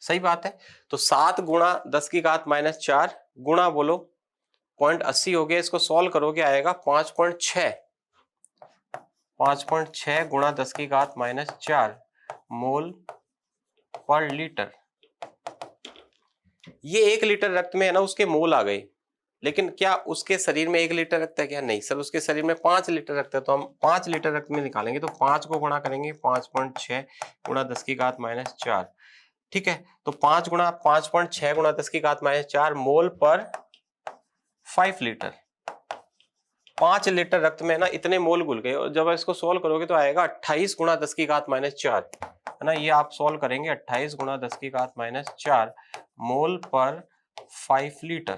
Speaker 1: सही बात है। तो 7 गुणा 10 की घात -4 गुणा बोलो 0.80 हो गया। इसको सॉल्व करोगे आएगा 5.6, 5.6 गुणा 10 की घात -4 मोल पर लीटर। ये 1 लीटर रक्त में है ना, उसके मोल आ गए। लेकिन क्या उसके शरीर में 1 लीटर रक्त है क्या, नहीं सर, उसके शरीर में 5 लीटर रक्त है। तो हम 5 लीटर रक्त में निकालेंगे। तो 5 को गुणा करेंगे 5.6 गुणा 10 की घात -4, ठीक है। तो 5.6 गुणा 10 की घात -4 मोल पर 5 लीटर। 5 लीटर रक्त में ना इतने मोल घुल गए। और जब इसको सोल्व करोगे तो आएगा 28 गुणा 10 की घात -4, है ना। ये आप सोल्व करेंगे 28 गुणा 10 की घात -4 मोल पर 5 लीटर।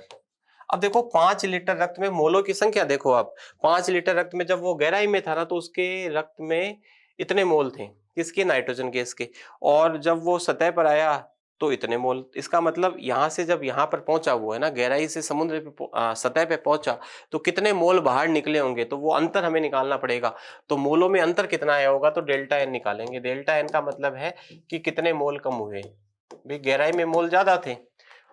Speaker 1: अब देखो 5 लीटर रक्त में मोलों की संख्या देखो आप। 5 लीटर रक्त में जब वो गहराई में था ना, तो उसके रक्त में इतने मोल थे, किसके, नाइट्रोजन गैस के। और जब वो सतह पर आया तो इतने मोल। इसका मतलब यहां से जब यहां पर पहुंचा, वो है ना, गहराई से समुद्र पे सतह पे पहुंचा, तो कितने मोल बाहर निकले होंगे, तो वो अंतर हमें निकालना पड़ेगा। तो मोलों में अंतर कितना आया होगा, तो डेल्टा एन निकालेंगे। डेल्टा एन का मतलब है कि कितने मोल कम हुए। भाई गहराई में मोल ज्यादा थे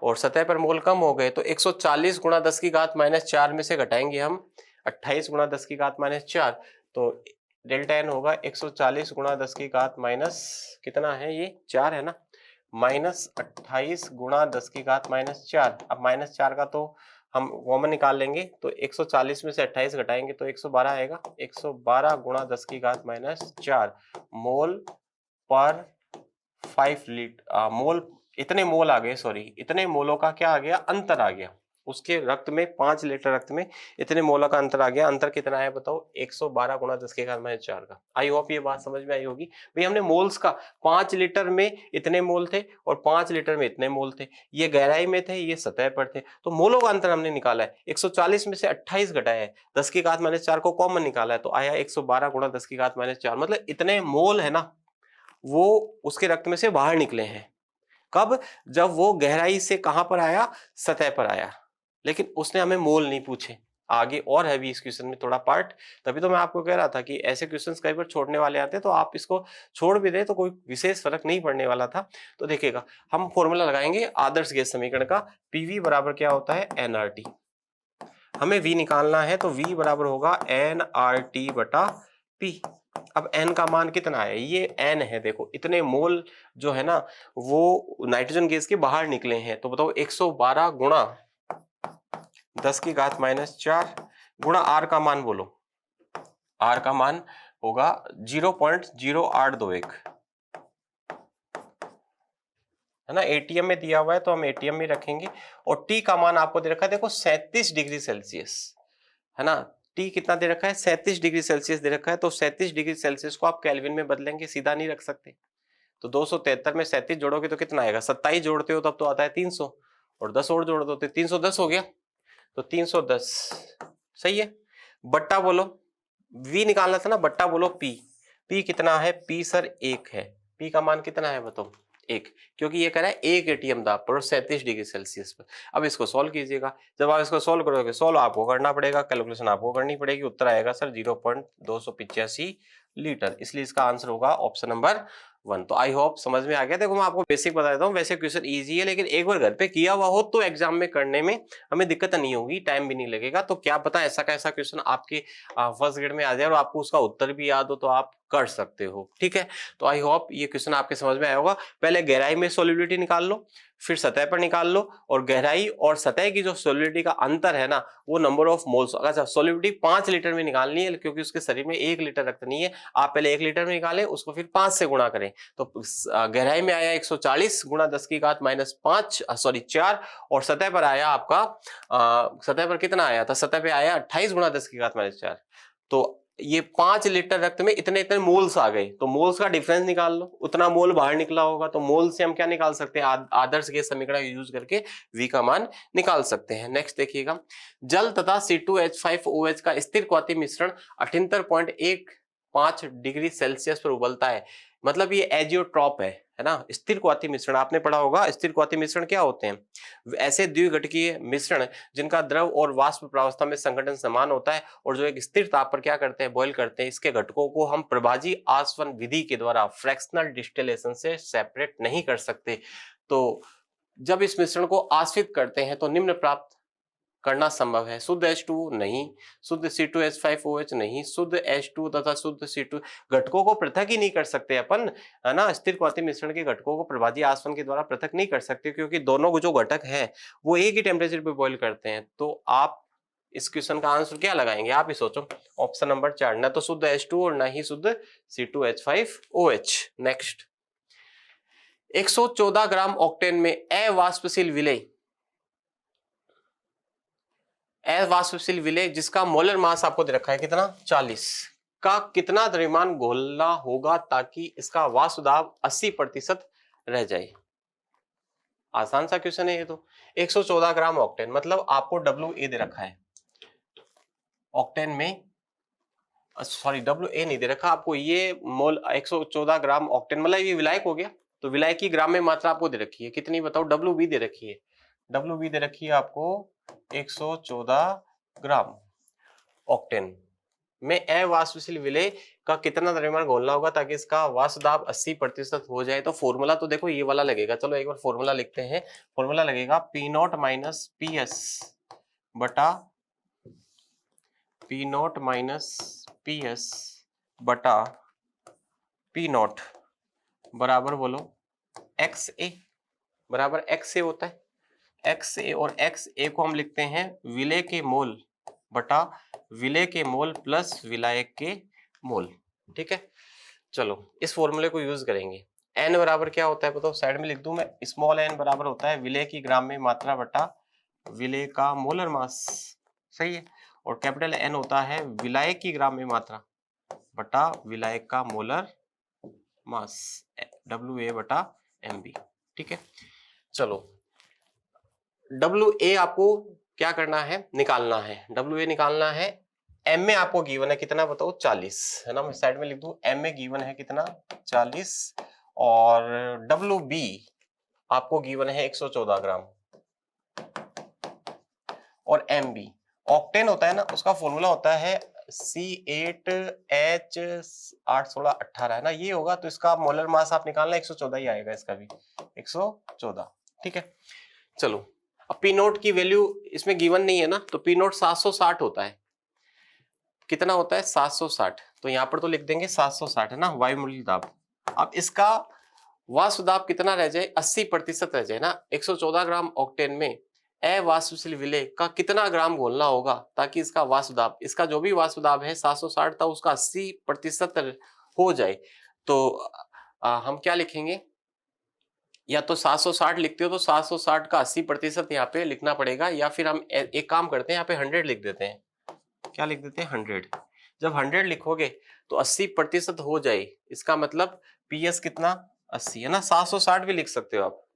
Speaker 1: और सतह पर मोल कम हो गए। तो 140 गुणा 10 की घात -4 में से घटाएंगे हम 28 गुणा 10 की घात -4। तो डेल्टा एन होगा 140 गुणा 10 की घात माइनस कितना है, ये 4 है ना, -28 गुणा 10 की घात -4। अब -4 का तो हम कॉमन निकाल लेंगे। तो 140 में से 28 घटाएंगे तो 112 आएगा। 112 गुणा 10 की घात -4 मोल पर 5 लीटर, मोल, इतने मोल आ गए, सॉरी, इतने मोलों का क्या आ गया, अंतर आ गया। उसके रक्त में 5 लीटर रक्त में इतने मोलों का अंतर आ गया। अंतर कितना है बताओ, 112 गुणा 10 की घात -4 का। आई होप ये बात समझ में आई होगी। भाई हमने मोल्स का, 5 लीटर में इतने मोल थे और 5 लीटर में इतने मोल थे। ये गहराई में थे, ये सतह पर थे। तो मोलों का अंतर हमने निकाला है। 140 में से 28 घटाया है, 10 की घात -4 को कॉमन निकाला है, तो आया 112 गुणा 10 की घात -4। मतलब इतने मोल है ना, वो उसके रक्त में से बाहर निकले हैं। कब, जब वो गहराई से कहां पर आया, सतह पर आया। लेकिन उसने हमें मोल नहीं पूछे। आगे और है भी इस क्वेश्चन में थोड़ा पार्ट। तभी तो मैं आपको कह रहा था कि ऐसे क्वेश्चंस कई बार छोड़ने वाले आते हैं, तो आप इसको छोड़ भी दे तो कोई विशेष फर्क नहीं पड़ने वाला था। तो देखिएगा, हम फॉर्मूला लगाएंगे आदर्श गैस समीकरण का। पीवी बराबर क्या होता है, एनआरटी। हमें वी निकालना है, तो वी बराबर होगा एनआरटी बटा पी। अब n का मान कितना है, ये n है। देखो इतने मोल जो है ना, वो नाइट्रोजन गैस के बाहर निकले हैं। तो बताओ 112 गुणा 10 की घात -4 गुणा r का मान बोलो। r का मान होगा 0.0821, है ना। एटीएम में दिया हुआ है तो हम एटीएम में रखेंगे। और t का मान आपको दे रखा है देखो 37 डिग्री सेल्सियस, है ना। टी कितना दे रखा है, 37 डिग्री सेल्सियस दे रखा है। तो 37 डिग्री सेल्सियस को आप केल्विन में बदलेंगे, सीधा नहीं रख सकते। तो 273 में 37 जोड़ोगे तो कितना आएगा, 27 जोड़ते हो तब तो आता है 300, और 10 और जोड़ दो तो 310 हो गया। तो 310 सही है। बट्टा बोलो, v निकालना था ना, बट्टा बोलो p। p कितना है, p सर 1 है। p का मान कितना है बताओ, 1, क्योंकि ये कह रहा है 1 एटीएम दाब पर 37 डिग्री सेल्सियस पर। अब इसको सॉल्व कीजिएगा, जब आप इसको सॉल्व करोगे, सॉल्व आपको करना पड़ेगा, कैलकुलेशन आपको करनी पड़ेगी, उत्तर आएगा सर 0.285 लीटर, इसलिए इसका आंसर होगा ऑप्शन नंबर 1। तो आई होप समझ में आ गया। देखो मैं आपको बेसिक बता देता हूँ, वैसे क्वेश्चन इजी है, लेकिन एक बार घर पे किया हुआ हो तो एग्जाम में करने में हमें दिक्कत नहीं होगी, टाइम भी नहीं लगेगा। तो क्या पता ऐसा का ऐसा क्वेश्चन आपके फर्स्ट ग्रेड में आ जाए और आपको उसका उत्तर भी याद हो तो आप कर सकते हो, ठीक है। तो आई होप ये क्वेश्चन आपके समझ में आया होगा। पहले गहराई में सॉल्युबिलिटी निकाल लो, फिर सतह पर निकाल लो, और गहराई और सतह की जो सॉल्युबिलिटी का अंतर है ना, वो नंबर ऑफ मोल्स। अच्छा, सॉल्युबिलिटी 5 लीटर में निकालनी है, क्योंकि उसके शरीर में 1 लीटर रक्त नहीं है। आप पहले 1 लीटर में निकालें, उसको फिर 5 से गुणा करें, तो गहराई में आया 140 गुणा 10 की घात -5 सॉरी 4, और सतह पर आया आपका सतह पर कितना आया था, सतह पे आया 28 गुणा 10 की घात -4। तो ये 5 लीटर रक्त में इतने इतने मोल्स आ गए, तो मोल्स का डिफरेंस निकाल लो, उतना मोल बाहर निकला होगा। तो मोल से हम क्या निकाल सकते हैं, आदर्श गैस समीकरण यूज करके V का मान निकाल सकते हैं। नेक्स्ट देखिएगा, जल तथा C2H5OH का स्थिर क्वाथी मिश्रण 78.15 डिग्री सेल्सियस पर उबलता है। मतलब ये एजियोट्रॉप है ना। स्थिर क्वाथी मिश्रण आपने पढ़ा होगा, स्थिर क्वाथी मिश्रण क्या होते हैं, ऐसे द्विघटकीय मिश्रण जिनका द्रव और वाष्प प्रावस्था में संघटन समान होता है और जो एक स्थिर ताप पर क्या करते हैं, बॉयल करते हैं। इसके घटकों को हम प्रभाजी आसवन विधि के द्वारा फ्रैक्शनल डिस्टिलेशन से सेपरेट नहीं कर सकते। तो जब इस मिश्रण को आश्रित करते हैं तो निम्न प्राप्त करना संभव है, शुद्ध H2 नहीं, शुद्ध C2H5OH नहीं, शुद्ध H2 तथा शुद्ध C2। घटकों को पृथक ही नहीं कर सकते अपन, है ना। स्थिर क्वाथी मिश्रण के घटकों को प्रभाजी आसवन के द्वारा पृथक नहीं कर सकते, क्योंकि दोनों जो घटक हैं वो एक ही टेम्परेचर पे बॉईल करते हैं। तो आप इस क्वेश्चन का आंसर क्या लगाएंगे, आप ही सोचो। ऑप्शन नंबर 4, न तो शुद्ध H2 और न ही शुद्ध C2H5OH। नेक्स्ट, 114 ग्राम ऑक्टेन में अवाष्पशील विलेय, अवाष्पशील विलेय जिसका मोलर मास आपको दे रखा है कितना, 40, का कितना द्रव्यमान घोलना होगा ताकि इसका वाष्प दाब 80% रह जाए। आसान सा क्वेश्चन है ये तो। 114 ग्राम ऑक्टेन, मतलब आपको WA दे रखा है, ऑक्टेन में सॉरी WA नहीं दे रखा आपको, ये मोल 114 ग्राम ऑक्टेन, मतलब ये विलायक हो गया। तो विलायक की ग्राम में मात्रा आपको दे रखी है कितनी, बताओ। WB दे रखी है, WB दे रखी है आपको 114 ग्राम ऑक्टेन में अवाष्पशील विलेय का कितना द्रव्यमान घोलना होगा ताकि इसका वाष्प दाब 80% हो जाए। तो फॉर्मूला तो देखो ये वाला लगेगा, चलो एक बार फॉर्मूला लिखते हैं। फॉर्मूला लगेगा P0 माइनस PS बटा P0 माइनस PS बटा P0 बराबर बोलो XA, बराबर XA होता है XA, और XA को हम लिखते हैं विलेय के मोल बटा विलेय के मोल प्लस विलायक के मोल, ठीक है। चलो इस फॉर्मूले को यूज करेंगे। N बराबर क्या होता है बताओ, साइड में लिख दूं मैं, स्मॉल n बराबर होता है विलेय की ग्राम में मात्रा बटा विलेय का मोलर मास, सही है। और कैपिटल N होता है विलायक की ग्राम में मात्रा बटा विलायक का मोलर मास, WA बटा MB, ठीक है। चलो WA आपको क्या करना है, निकालना है। WA निकालना है, M में आपको गिवन है कितना बताओ, 40, है ना। मैं साइड में लिख दूं, M में गिवन है कितना, 40, और WB आपको गिवन है 114 ग्राम, और MB ऑक्टेन होता है ना, उसका फॉर्मूला होता है C8H81618, है ना, ये होगा। तो इसका मोलर मास आप निकालना, 114 ही आएगा, इसका भी 114, ठीक है। चलो अब P0 की वैल्यू इसमें गिवन नहीं है ना, तो P0 760 होता है, कितना होता है 760, तो यहां पर तो लिख देंगे 760, है ना, वायुमंडलीय दाब। अब इसका वाष्प दाब कितना रह जाए, 80% रह जाए ना। 114 ग्राम ऑक्टेन में अवाष्पशील विलेय का कितना ग्राम घोलना होगा ताकि इसका वाष्प दाब, इसका जो भी वाष्प दाब है 760 था, उसका 80% हो जाए। तो हम क्या लिखेंगे, या तो 760 लिखते हो तो 760 का 80% यहाँ पे लिखना पड़ेगा, या फिर हम एक काम करते हैं, यहाँ पे 100 लिख देते हैं। क्या लिख देते हैं, 100। जब 100 लिखोगे तो 80% हो जाए, इसका मतलब PS कितना, 80, है ना। 760 भी लिख सकते हो आप,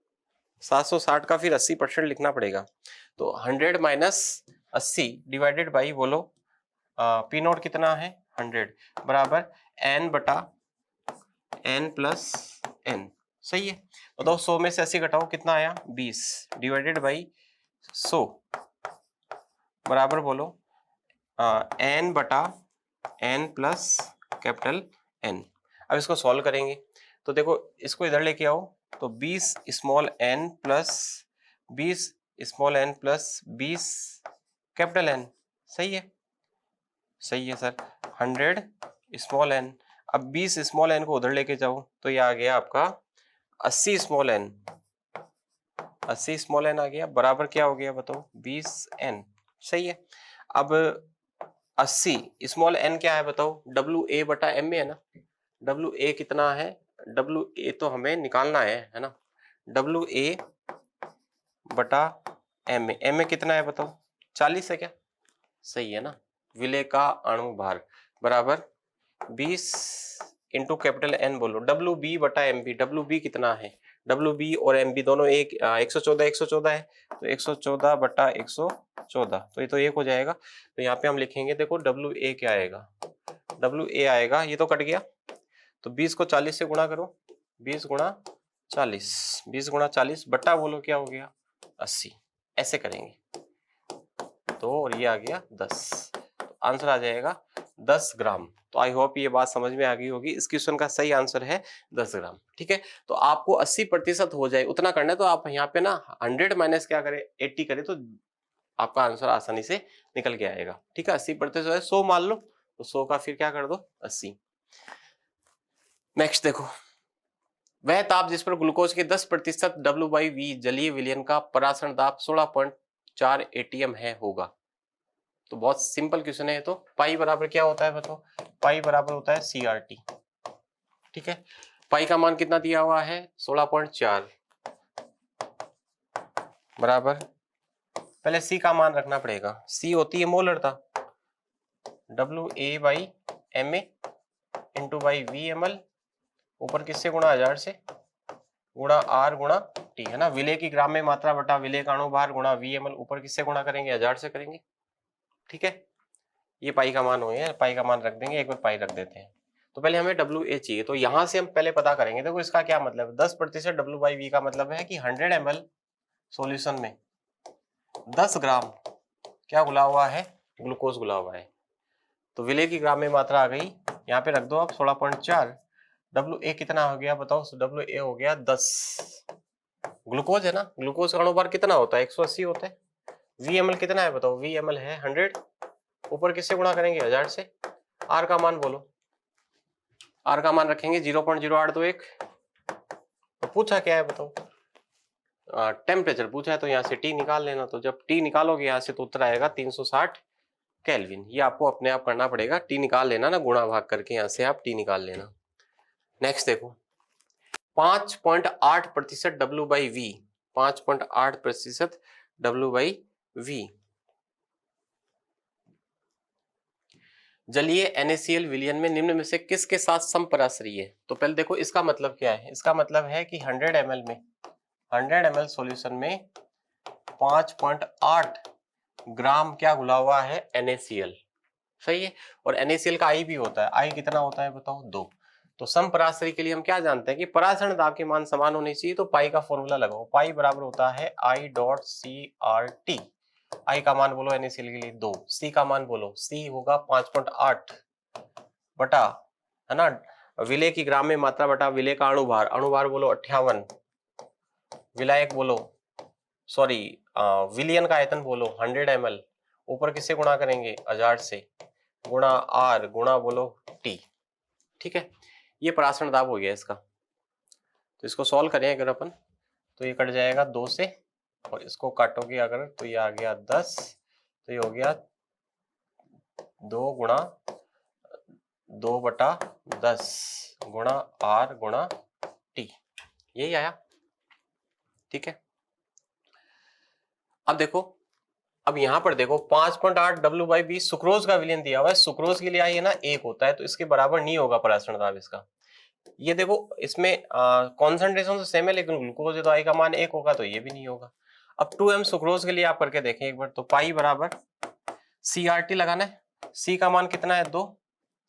Speaker 1: 760 का फिर 80% लिखना पड़ेगा। तो 100 माइनस 80 डिवाइडेड बाई बोलो P0 कितना है, 100 बराबर N बटा N प्लस N, सही है। बताओ 100 में से 80 घटाओ कितना आया 20 डिवाइडेड बाई 100 बराबर बोलो n बटा n प्लस कैपिटल N। अब इसको सॉल्व करेंगे तो देखो इसको इधर लेके आओ तो 20 small n plus 20 small n plus 20 capital N। सही है, सही है सर। 100 स्मॉल n, अब 20 स्मॉल n को उधर लेके जाओ तो ये आ गया आपका 80 स्मॉल n, 80 स्मॉल n आ गया बराबर क्या हो गया बताओ 20n। सही है। अब 80 स्मॉल n क्या है बताओ डब्ल्यू ए बटा एम में है ना, डब्ल्यू ए कितना है, डब्ल्यू ए तो हमें निकालना है ना, डब्ल्यू ए बटा एम में कितना है बताओ 40 है क्या, सही है ना। विलेय का अणु भार बराबर 20 इंटू कैपिटल एन बोलो डब्ल्यू बी बटा एम बी, डब्ल्यू बी कितना है, डब्ल्यू बी और एम बी दोनों 114 है तो 114 बटा 114 तो ये तो 1 हो जाएगा। तो यहाँ पे हम लिखेंगे देखो डब्ल्यू ए क्या आएगा, डब्ल्यू ए आएगा, ये तो कट गया तो 20 को 40 से गुणा करो, 20 गुणा 40, 20 गुणा 40 बट्टा बोलो क्या हो गया 80, ऐसे करेंगे तो और ये आ गया 10, तो आंसर आ जाएगा 10 ग्राम। तो आई होप ये बात समझ में आ गई होगी। इस क्वेश्चन का सही आंसर है 10 ग्राम। ठीक है, तो आपको 80% हो जाए उतना करना है, तो आप यहाँ पे ना 100 माइनस क्या करें 80 करें तो आपका आंसर आसानी से निकल के आएगा। ठीक है, 80% है 100 मान लो तो 100 का फिर क्या कर दो 80। नेक्स्ट देखो, वह ताप जिस पर ग्लूकोज के 10% W/V जलीय विलयन का परासरण दाब 16.4 ATM है होगा। तो बहुत सिंपल क्वेश्चन है। तो पाई बराबर क्या होता है बताओ, पाई बराबर होता है CRT। ठीक है, पाई का मान कितना दिया हुआ है 16.4 बराबर, पहले C का मान रखना पड़ेगा, C होती है मोलरता, WA/MA इंटू बाई VML ऊपर किससे गुणा 1000 से गुणा R गुणा T है ना, विलेय की ग्राम में मात्रा बटा विलेय का अणु भार गुणा VML ऊपर किससे गुणा करेंगे 1000 से करेंगे। ठीक है, ये पाई का मान हो गया, पाई का मान रख देंगे, एक बार पाई रख देते हैं। तो पहले हमें WA चाहिए, तो यहां से हम पहले पता करेंगे। देखो इसका क्या मतलब है, 10% W/V का मतलब है कि 100 ml सॉल्यूशन में 10 ग्राम क्या घुला हुआ है, ग्लूकोज घुला हुआ है। तो विलेय की ग्राम में मात्रा आ गई, यहाँ पे रख दो आप 16.4, WA कितना हो गया बताओ, WA हो गया 10, ग्लूकोज है ना, ग्लूकोज का अणुभार कितना होता है 180 होता है, VML कितना है बताओ, VML है 100, ऊपर किससे गुणा करेंगे 1000 से, R का मान बोलो, R का मान रखेंगे 0.0821। तो पूछा क्या है बताओ, टेम्परेचर पूछा है, तो यहाँ से T निकाल लेना, तो जब T निकालोगे यहाँ से तो उत्तर आएगा 360 केल्विन। ये आपको अपने आप करना पड़ेगा, T निकाल लेना ना, गुणा भाग करके यहाँ से आप T निकाल लेना। नेक्स्ट देखो, 5.8% W/V, 5.8% W/V जलीय NaCl विलयन में निम्न में से किसके साथ समपराश्रयी है। तो पहले देखो इसका मतलब क्या है, इसका मतलब है कि 100 ml में 100 ml सॉल्यूशन में 5.8 ग्राम क्या घुला हुआ है NaCl। सही है, और NaCl का I भी होता है, I कितना होता है बताओ 2। तो समपराश्रयी के लिए हम क्या जानते हैं कि परासरण दाब के मान समान होने चाहिए, तो पाई का फॉर्मूला लगाओ, पाई बराबर होता है I.CRT। I का मान बोलो NaCl के लिए 2, C का मान बोलो, C होगा 5.8 बटा है ना विलेय की ग्राम में मात्रा बटा विलेय का अणुभार, अणुभार बोलो 58, विलायक बोलो सॉरी विलियन का आयतन बोलो 100 ml, ऊपर किससे गुणा करेंगे 1000 से गुणा R गुणा बोलो T। ठीक है, ये परासरण दाब हो गया इसका। तो इसको सॉल्व करें अगर अपन तो ये कट जाएगा 2 से, और इसको काटोगे अगर तो ये आ गया 10, तो ये हो गया 2 गुणा 2/10 गुणा R गुणा T, यही आया। ठीक है, अब देखो, अब यहां पर देखो 5.8 W/V सुक्रोज का विलयन दिया हुआ है, सुक्रोज के लिए आई है ना 1 होता है, तो इसके बराबर नहीं होगा परासरण दाब इसका। ये देखो इसमें कॉन्सेंट्रेशन तो सेम है, लेकिन ग्लूकोज है तो आई का मान 1 होगा, तो ये भी नहीं होगा। अब 2m सुक्रोज के लिए आप करके देखें एक बार, तो पाई बराबर CRT लगाना है, C का मान कितना है 2,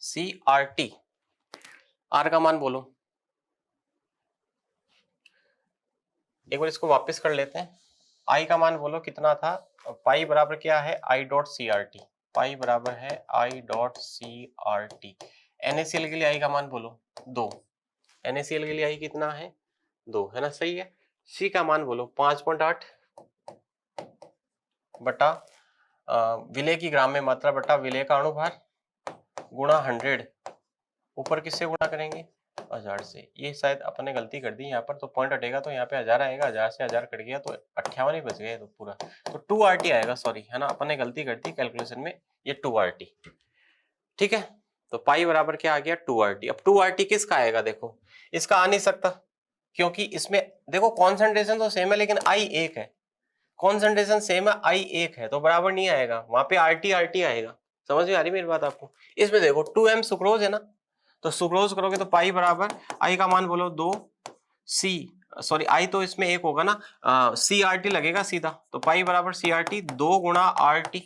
Speaker 1: CRT, R का मान बोलो एक बार इसको वापस कर लेते हैं। आई का मान बोलो कितना था, पाई बराबर क्या है I dot C R T, pi बराबर है I dot C R T. NaCl के लिए आई का मान बोलो 2, NaCl के लिए आई कितना है 2, है ना, सही है। सी का मान बोलो 5.8 बटा विलेय की ग्राम में मात्रा बटा विलेय का अणुभार गुणा 100, ऊपर किससे गुणा करेंगे 1000 से। ये शायद अपने गलती कर दी यहाँ पर, तो पॉइंट हटेगा तो यहाँ पे 1000 आएगा, 1000 से 1000 कट गया तो 58 ही बच गए तो पूरा, तो 2RT आएगा, सॉरी है ना, अपने गलती कर दी कैलकुलेशन में, ये 2RT। ठीक है, तो पाई बराबर क्या आ गया 2RT। अब 2RT किसका आएगा, देखो इसका आ नहीं सकता, क्योंकि इसमें देखो कॉन्सेंट्रेशन तो सेम है लेकिन आई एक है, कॉन्सेंट्रेशन सेम है आई एक है, तो बराबर नहीं आएगा, वहां पे RT आएगा। समझ में आ रही मेरी बात आपको। इसमें देखो 2M सुक्रोज है ना, तो सुक्रोज करोगे तो पाई बराबर आई का मान बोलो 2 सी, सॉरी आई तो इसमें एक होगा ना, CRT लगेगा सीधा, तो पाई बराबर CRT 2 गुणा RT।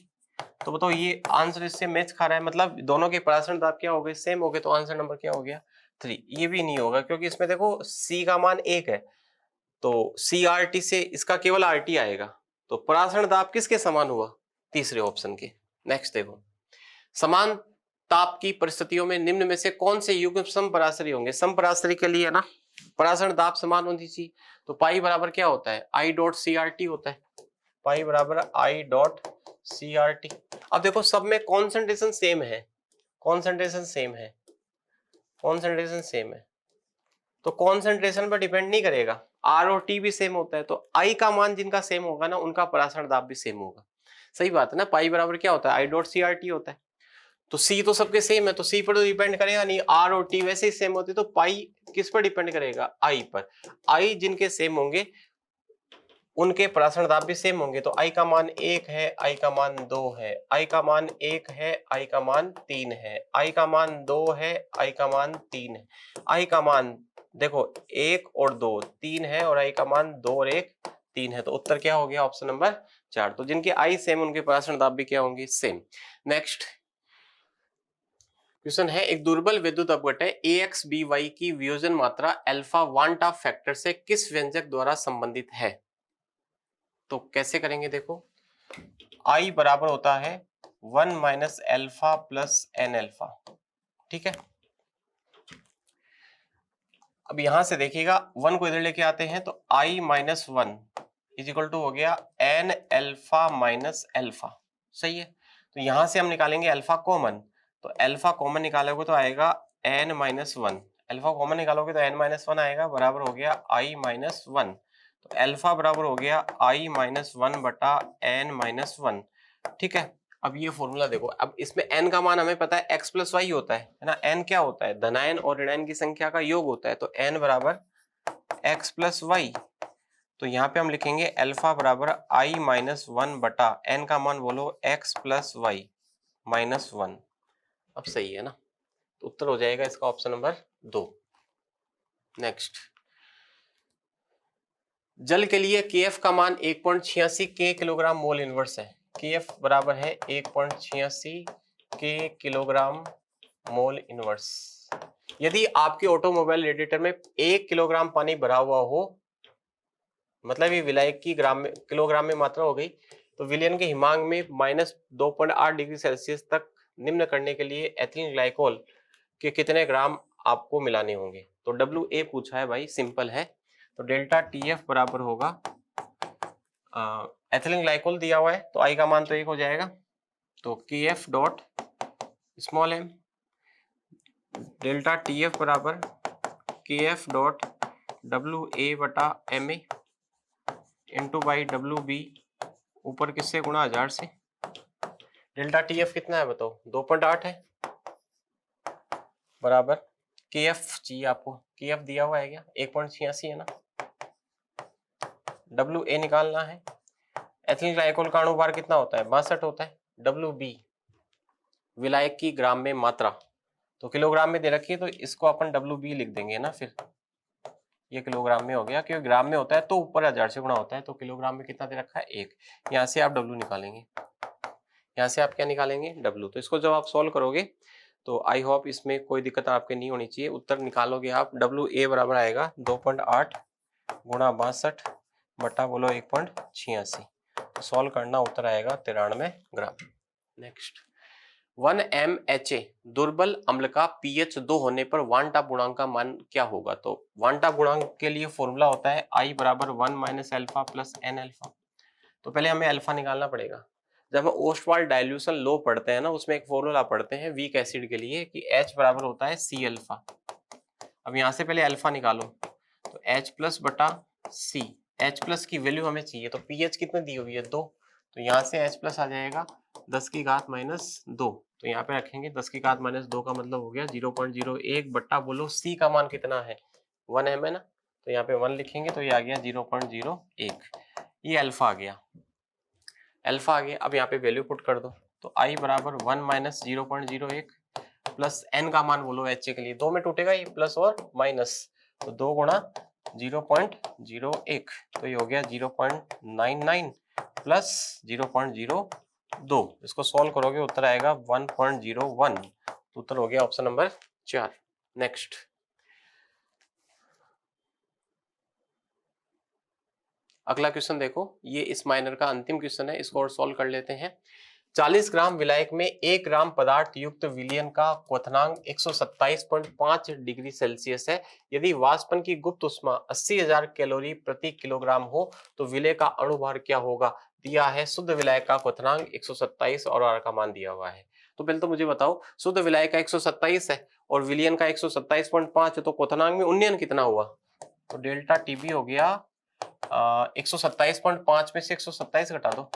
Speaker 1: तो बताओ ये आंसर इससे मैच खा रहा है, मतलब दोनों के परासरण दाब क्या हो गए, सेम हो गए, तो आंसर नंबर क्या हो गया 3। ये भी नहीं होगा क्योंकि इसमें देखो C का मान 1 है, तो CRT से इसका केवल RT आएगा, तो परासरण दाब किसके समान हुआ, तीसरे ऑप्शन के। नेक्स्ट देखो, समान ताप की परिस्थितियों में निम्न में से कौन से युग्म समपरासरी होंगे। समपरासरी के लिए ना परासरण दाब समान होनी चाहिए, तो पाई बराबर क्या होता है आई डॉट CRT होता है, पाई बराबर आई डॉट CRT। अब देखो सब में कॉन्सेंट्रेशन सेम है, कॉन्सेंट्रेशन सेम है, कॉन्सेंट्रेशन सेम है, तो कॉन्सेंट्रेशन पर डिपेंड नहीं करेगा, R और T भी सेम होता है, तो I का मान जिनका सेम होगा ना उनका परासरण दाब भी सेम होगा। सही बात है ना, पाई बराबर क्या होता है आई डॉट CRT होता है, तो C तो सबके सेम है, तो C पर तो डिपेंड करेगा नहीं, R और T वैसे ही सेम होती, तो पाई किस पर डिपेंड करेगा I पर। I जिनके सेम होंगे उनके परासरण दाब भी सेम होंगे, तो I का मान 1 है, I का मान 2 है, I का मान 1 है, I का मान 3 है, I का मान 2 है, I का मान 3 है, I का मान देखो 1 और 2 3 है, और I का मान 2 और 1 3 है, तो उत्तर क्या हो गया ऑप्शन नंबर 4। तो जिनके I सेम उनके परासरण दाब भी क्या होंगे सेम। नेक्स्ट क्वेश्चन है, एक दुर्बल विद्युत अपघट है AXBY की वियोजन मात्रा अल्फा वांट ऑफ फैक्टर से किस व्यंजक द्वारा संबंधित है। तो कैसे करेंगे देखो, I बराबर होता है 1 minus alpha plus N alpha. ठीक है, अब यहां से देखिएगा 1 को इधर लेके आते हैं, तो I minus 1 is equal to हो गया एन एल्फा माइनस एल्फा। सही है, तो यहां से हम निकालेंगे अल्फा कॉमन, तो अल्फा कॉमन निकालोगे तो आएगा n माइनस 1, अल्फा कॉमन निकालोगे तो n माइनस 1 आएगा, बराबर हो गया I माइनस 1, तो अल्फा बराबर हो गया I माइनस 1 बटा n माइनस 1। ठीक है, अब ये फॉर्मूला देखो, अब इसमें n का मान हमें पता है x प्लस वाई होता है ना, n क्या होता है धनायन और ऋणायन की संख्या का योग होता है, तो n बराबर x प्लस वाई, तो यहाँ पे हम लिखेंगे अल्फा बराबर I माइनस 1 बटा n का मान बोलो x प्लस वाई माइनस 1। अब सही है ना, तो उत्तर हो जाएगा इसका ऑप्शन नंबर 2। नेक्स्ट, जल के लिए KF का मान 1.86 के किलोग्राम मोल इनवर्स है, KF बराबर है 1.86 के किलोग्राम मोल इनवर्स। यदि आपके ऑटोमोबाइल रेडिएटर में 1 किलोग्राम पानी भरा हुआ हो, मतलब ये विलायक की ग्राम में किलोग्राम में मात्रा हो गई, तो विलयन के हिमांक में -2.8 डिग्री सेल्सियस तक निम्न करने के लिए एथिलीन ग्लाइकोल के कितने ग्राम आपको मिलाने होंगे। तो WA पूछा है भाई, सिंपल है, तो डेल्टा TF बराबर होगा एथिलीन ग्लाइकोल दिया हुआ है तो I का मान तो 1 हो जाएगा, तो KF dot small m delta TF बराबर KF डॉट WA बटा MA इंटू बाई WB ऊपर किससे गुणा 1000 से। डेल्टा TF कितना है बताओ 2.8 है, बराबर KF चाहिए आपको, KF दिया हुआ है क्या 1.86 है ना, WA निकालना है। एथिलीन ग्लाइकोल का अणुभार कितना होता है 62 होता है, WB विलायक की ग्राम में मात्रा, तो किलोग्राम में दे रखी है तो इसको अपन WB लिख देंगे ना, फिर ये किलोग्राम में हो गया, क्योंकि ग्राम में होता है तो ऊपर 1000 से गुणा होता है, तो किलोग्राम में कितना दे रखा है 1, यहाँ से आप W निकालेंगे, यहाँ से आप क्या निकालेंगे W। तो इसको जब आप सॉल्व करोगे तो आई होप इसमें कोई दिक्कत आपके नहीं होनी चाहिए, उत्तर निकालोगे आप WA बराबर आएगा 2.8 गुणा 62 बटा बोलो 1.86, तो सॉल्व करना उत्तर आएगा 93 ग्राम। नेक्स्ट, 1 MHA दुर्बल अम्ल का पीएच 2 होने पर वांटा गुणांक का मान क्या होगा? तो वांटा गुणांक के लिए फॉर्मूला होता है I बराबर 1 minus alpha plus N alpha. तो पहले हमें अल्फा निकालना पड़ेगा। जब हम ओस्टवाल्ड डाइल्यूशन लो पढ़ते हैं ना, उसमें एक फॉर्मूला पढ़ते हैं वीक एसिड के लिए कि H बराबर होता है C अल्फा। अब यहाँ से पहले अल्फा निकालो, तो H प्लस बटा C, H प्लस की वैल्यू हमें चाहिए, तो पीएच कितने दी हुई है 2, तो यहाँ से H प्लस आ जाएगा 10 की घात माइनस 2, तो यहाँ पे रखेंगे 10 की घात माइनस 2 का मतलब हो गया 0.01 बट्टा बोलो C का मान कितना है 1 m है ना, तो यहाँ पे 1 लिखेंगे तो ये आ गया 0.01, ये अल्फा आ गया, अल्फा आ गया। अब यहाँ पे वैल्यू पुट कर दो, तो I बराबर 1 माइनस 0.01 प्लस n का मान बोलो HA के लिए, 2 में टूटेगा ये प्लस और माइनस, तो 2 गुणा 0.01, तो ये हो गया 0.99 प्लस 0.02, इसको सॉल्व करोगे उत्तर आएगा 1.01, तो उत्तर हो गया ऑप्शन नंबर 4। नेक्स्ट, अगला क्वेश्चन देखो, ये इस माइनर का अंतिम क्वेश्चन है, इसको और सॉल्व कर लेते हैं। 40 ग्राम विलायक में 1 ग्राम पदार्थ युक्त विलयन का क्वथनांक 127.5 डिग्री सेल्सियस है। यदि वाष्पन की गुप्त उष्मा 80,000 कैलोरी प्रति किलोग्राम हो तो विलय का अणुभार क्या होगा? दिया है शुद्ध विलायक का क्वथनांक 127 और R का मान दिया हुआ है। तो पहले तो मुझे बताओ, शुद्ध विलायक का 127 है और विलयन का 127.5 है, तो क्वथनांक में उन्नयन कितना हुआ? तो डेल्टा टीबी हो गया 127.5 में से 127 घटा दो,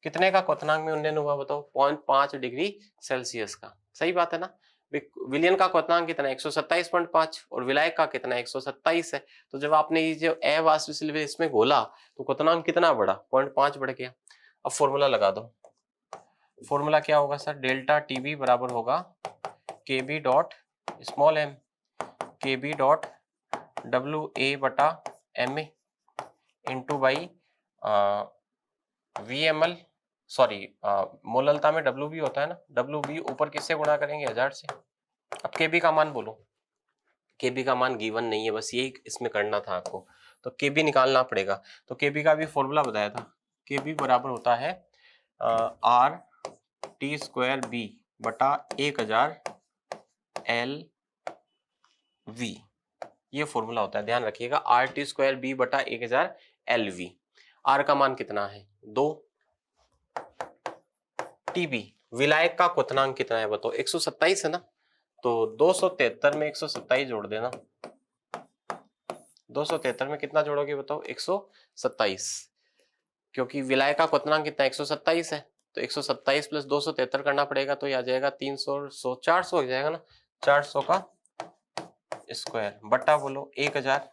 Speaker 1: कितने का क्वथनांक में उन्नयन हुआ बताओ? 0.5 डिग्री सेल्सियस का। सही बात है ना, विलयन का क्वथनांक कितना है 127.5 और विलायक का कितना है 127 है, तो जब आपने ये जो अवाष्पशील इसमें घोला तो क्वथनांक कितना बढ़ा? 0.5 बढ़ गया। अब फॉर्मूला लगा दो, फॉर्मूला क्या होगा सर? डेल्टा टीबी बराबर होगा KB dot small M, KB dot W A बटा M A into by V M L, sorry मोललता में डब्ल्यू बी होता है ना, डब्ल्यू बी ऊपर किससे गुणा करेंगे? 1000 से। अब केबी का मान बोलो, केबी का मान गिवन नहीं है, बस यही इसमें करना था आपको, तो केबी निकालना पड़ेगा। तो केबी का भी फॉर्मूला बताया था, केबी बराबर होता है आर टी स्क्वायर बी बटा 1000 एल वी, ये फॉर्मूला होता है, ध्यान रखिएगा, आर टी स्क्वायर बी बटा 1000 एल वी। आर का मान कितना है? 2। टीबी विलायक का क्वथनांक कितना है बताओ? 127 है ना, तो 273 में 127 जोड़ देना, 273 में कितना जोड़ोगे बताओ? 127, क्योंकि विलायक का क्वथनांक कितना 127 है, तो 127 प्लस 273 करना पड़ेगा, तो ये आ जाएगा 300 100 400 हो जाएगा ना, 400 का स्क्वायर बट्टा बोलो 1000।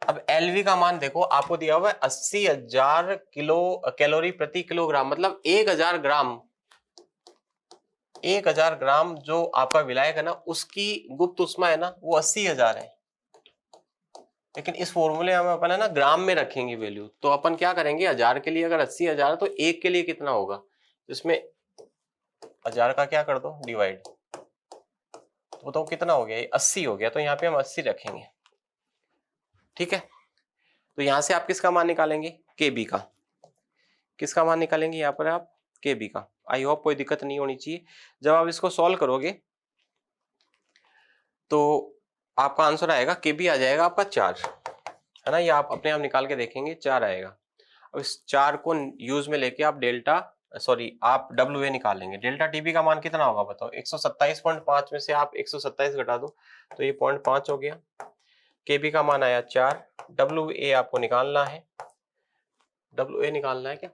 Speaker 1: अब एलवी का मान देखो, आपको दिया हुआ है 80,000 किलो कैलोरी प्रति किलोग्राम, मतलब 1000 ग्राम, 1000 ग्राम जो आपका विलायक है ना, उसकी गुप्त उष्मा है ना वो 80,000 है, लेकिन इस फॉर्मूले में अपन है ना ग्राम में रखेंगे वैल्यू, तो अपन क्या करेंगे, 1000 के लिए अगर 80,000 है तो 1 के लिए कितना होगा? इसमें 1000 का क्या कर दो डिवाइड, तो बताओ कितना हो गया? ये 80 हो गया, तो यहाँ पे हम 80 रखेंगे। ठीक है, तो यहां से आप किसका मान निकालेंगे? केबी का। किसका मान निकालेंगे यहाँ पर आप? केबी का। आई होप कोई दिक्कत नहीं होनी चाहिए। जब आप इसको सॉल्व करोगे तो आपका आंसर आएगा, केबी आ जाएगा आपका 4, है ना, ये आप अपने आप निकाल के देखेंगे 4 आएगा। अब इस 4 को यूज में लेके आप डेल्टा आप डब्ल्यू ए निकालेंगे। डेल्टा टीबी का मान कितना होगा बताओ? 127.5 में से आप 127 घटा दो, तो ये 0.5 हो गया। केबी का मान आया 4, डब्ल्यू ए आपको निकालना है, डब्ल्यू ए निकालना है क्या?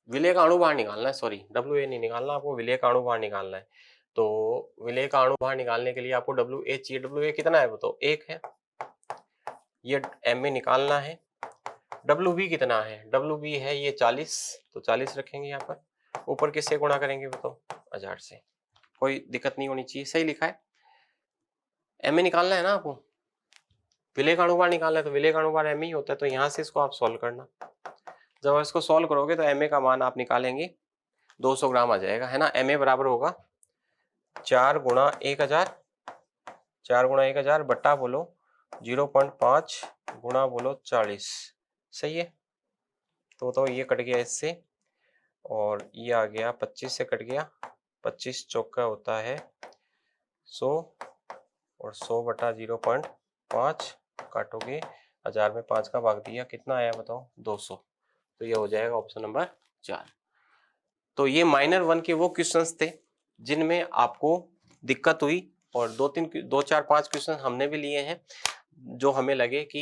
Speaker 1: विलय का अणुभार निकालना है, सॉरी डब्ल्यू ए नहीं निकालना, आपको विलय का अणुभार निकालना है। तो विलय का अणुभार निकालने के लिए आपको डब्ल्यू ए चाहिए, डब्ल्यू ए कितना है बताओ? 1 है, ये एम ए निकालना है। डब्ल्यू बी कितना है? डब्ल्यू बी है ये 40, तो 40 रखेंगे यहाँ पर। ऊपर किससे गुणा करेंगे बताओ? 1000 से। कोई दिक्कत नहीं होनी चाहिए, सही लिखा है। एम ए निकालना है ना आपको, विलय का अणुभार निकालना है, तो विलय का अणुभार एम ही होता है, तो यहाँ से इसको आप सॉल्व करना। जब आप इसको सॉल्व करोगे तो एम ए का मान आप निकालेंगे 200 ग्राम आ जाएगा, है ना। एम ए बराबर होगा 4 गुणा 1000, 4 गुणा 1000 बट्टा बोलो 0.5 गुणा बोलो 40, सही है। तो ये कट गया इससे, और ये आ गया 25 से कट गया, 25 चौका होता है 100, और 100 बटा 0.5 काटोगे, 1000 में 5 का भाग दिया, कितना आया बताओ? 200। तो ये हो जाएगा ऑप्शन नंबर 4। तो ये माइनर 1 के वो क्वेश्चंस थे जिनमें आपको दिक्कत हुई, और 2-4-5 क्वेश्चन हमने भी लिए हैं जो हमें लगे कि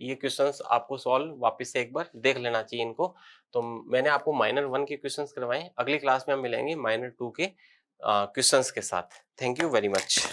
Speaker 1: ये क्वेश्चंस आपको सॉल्व वापस से एक बार देख लेना चाहिए इनको। तो मैंने आपको माइनर 1 के क्वेश्चंस करवाए। अगली क्लास में हम मिलेंगे माइनर 2 के क्वेश्चंस के साथ। Thank you very much.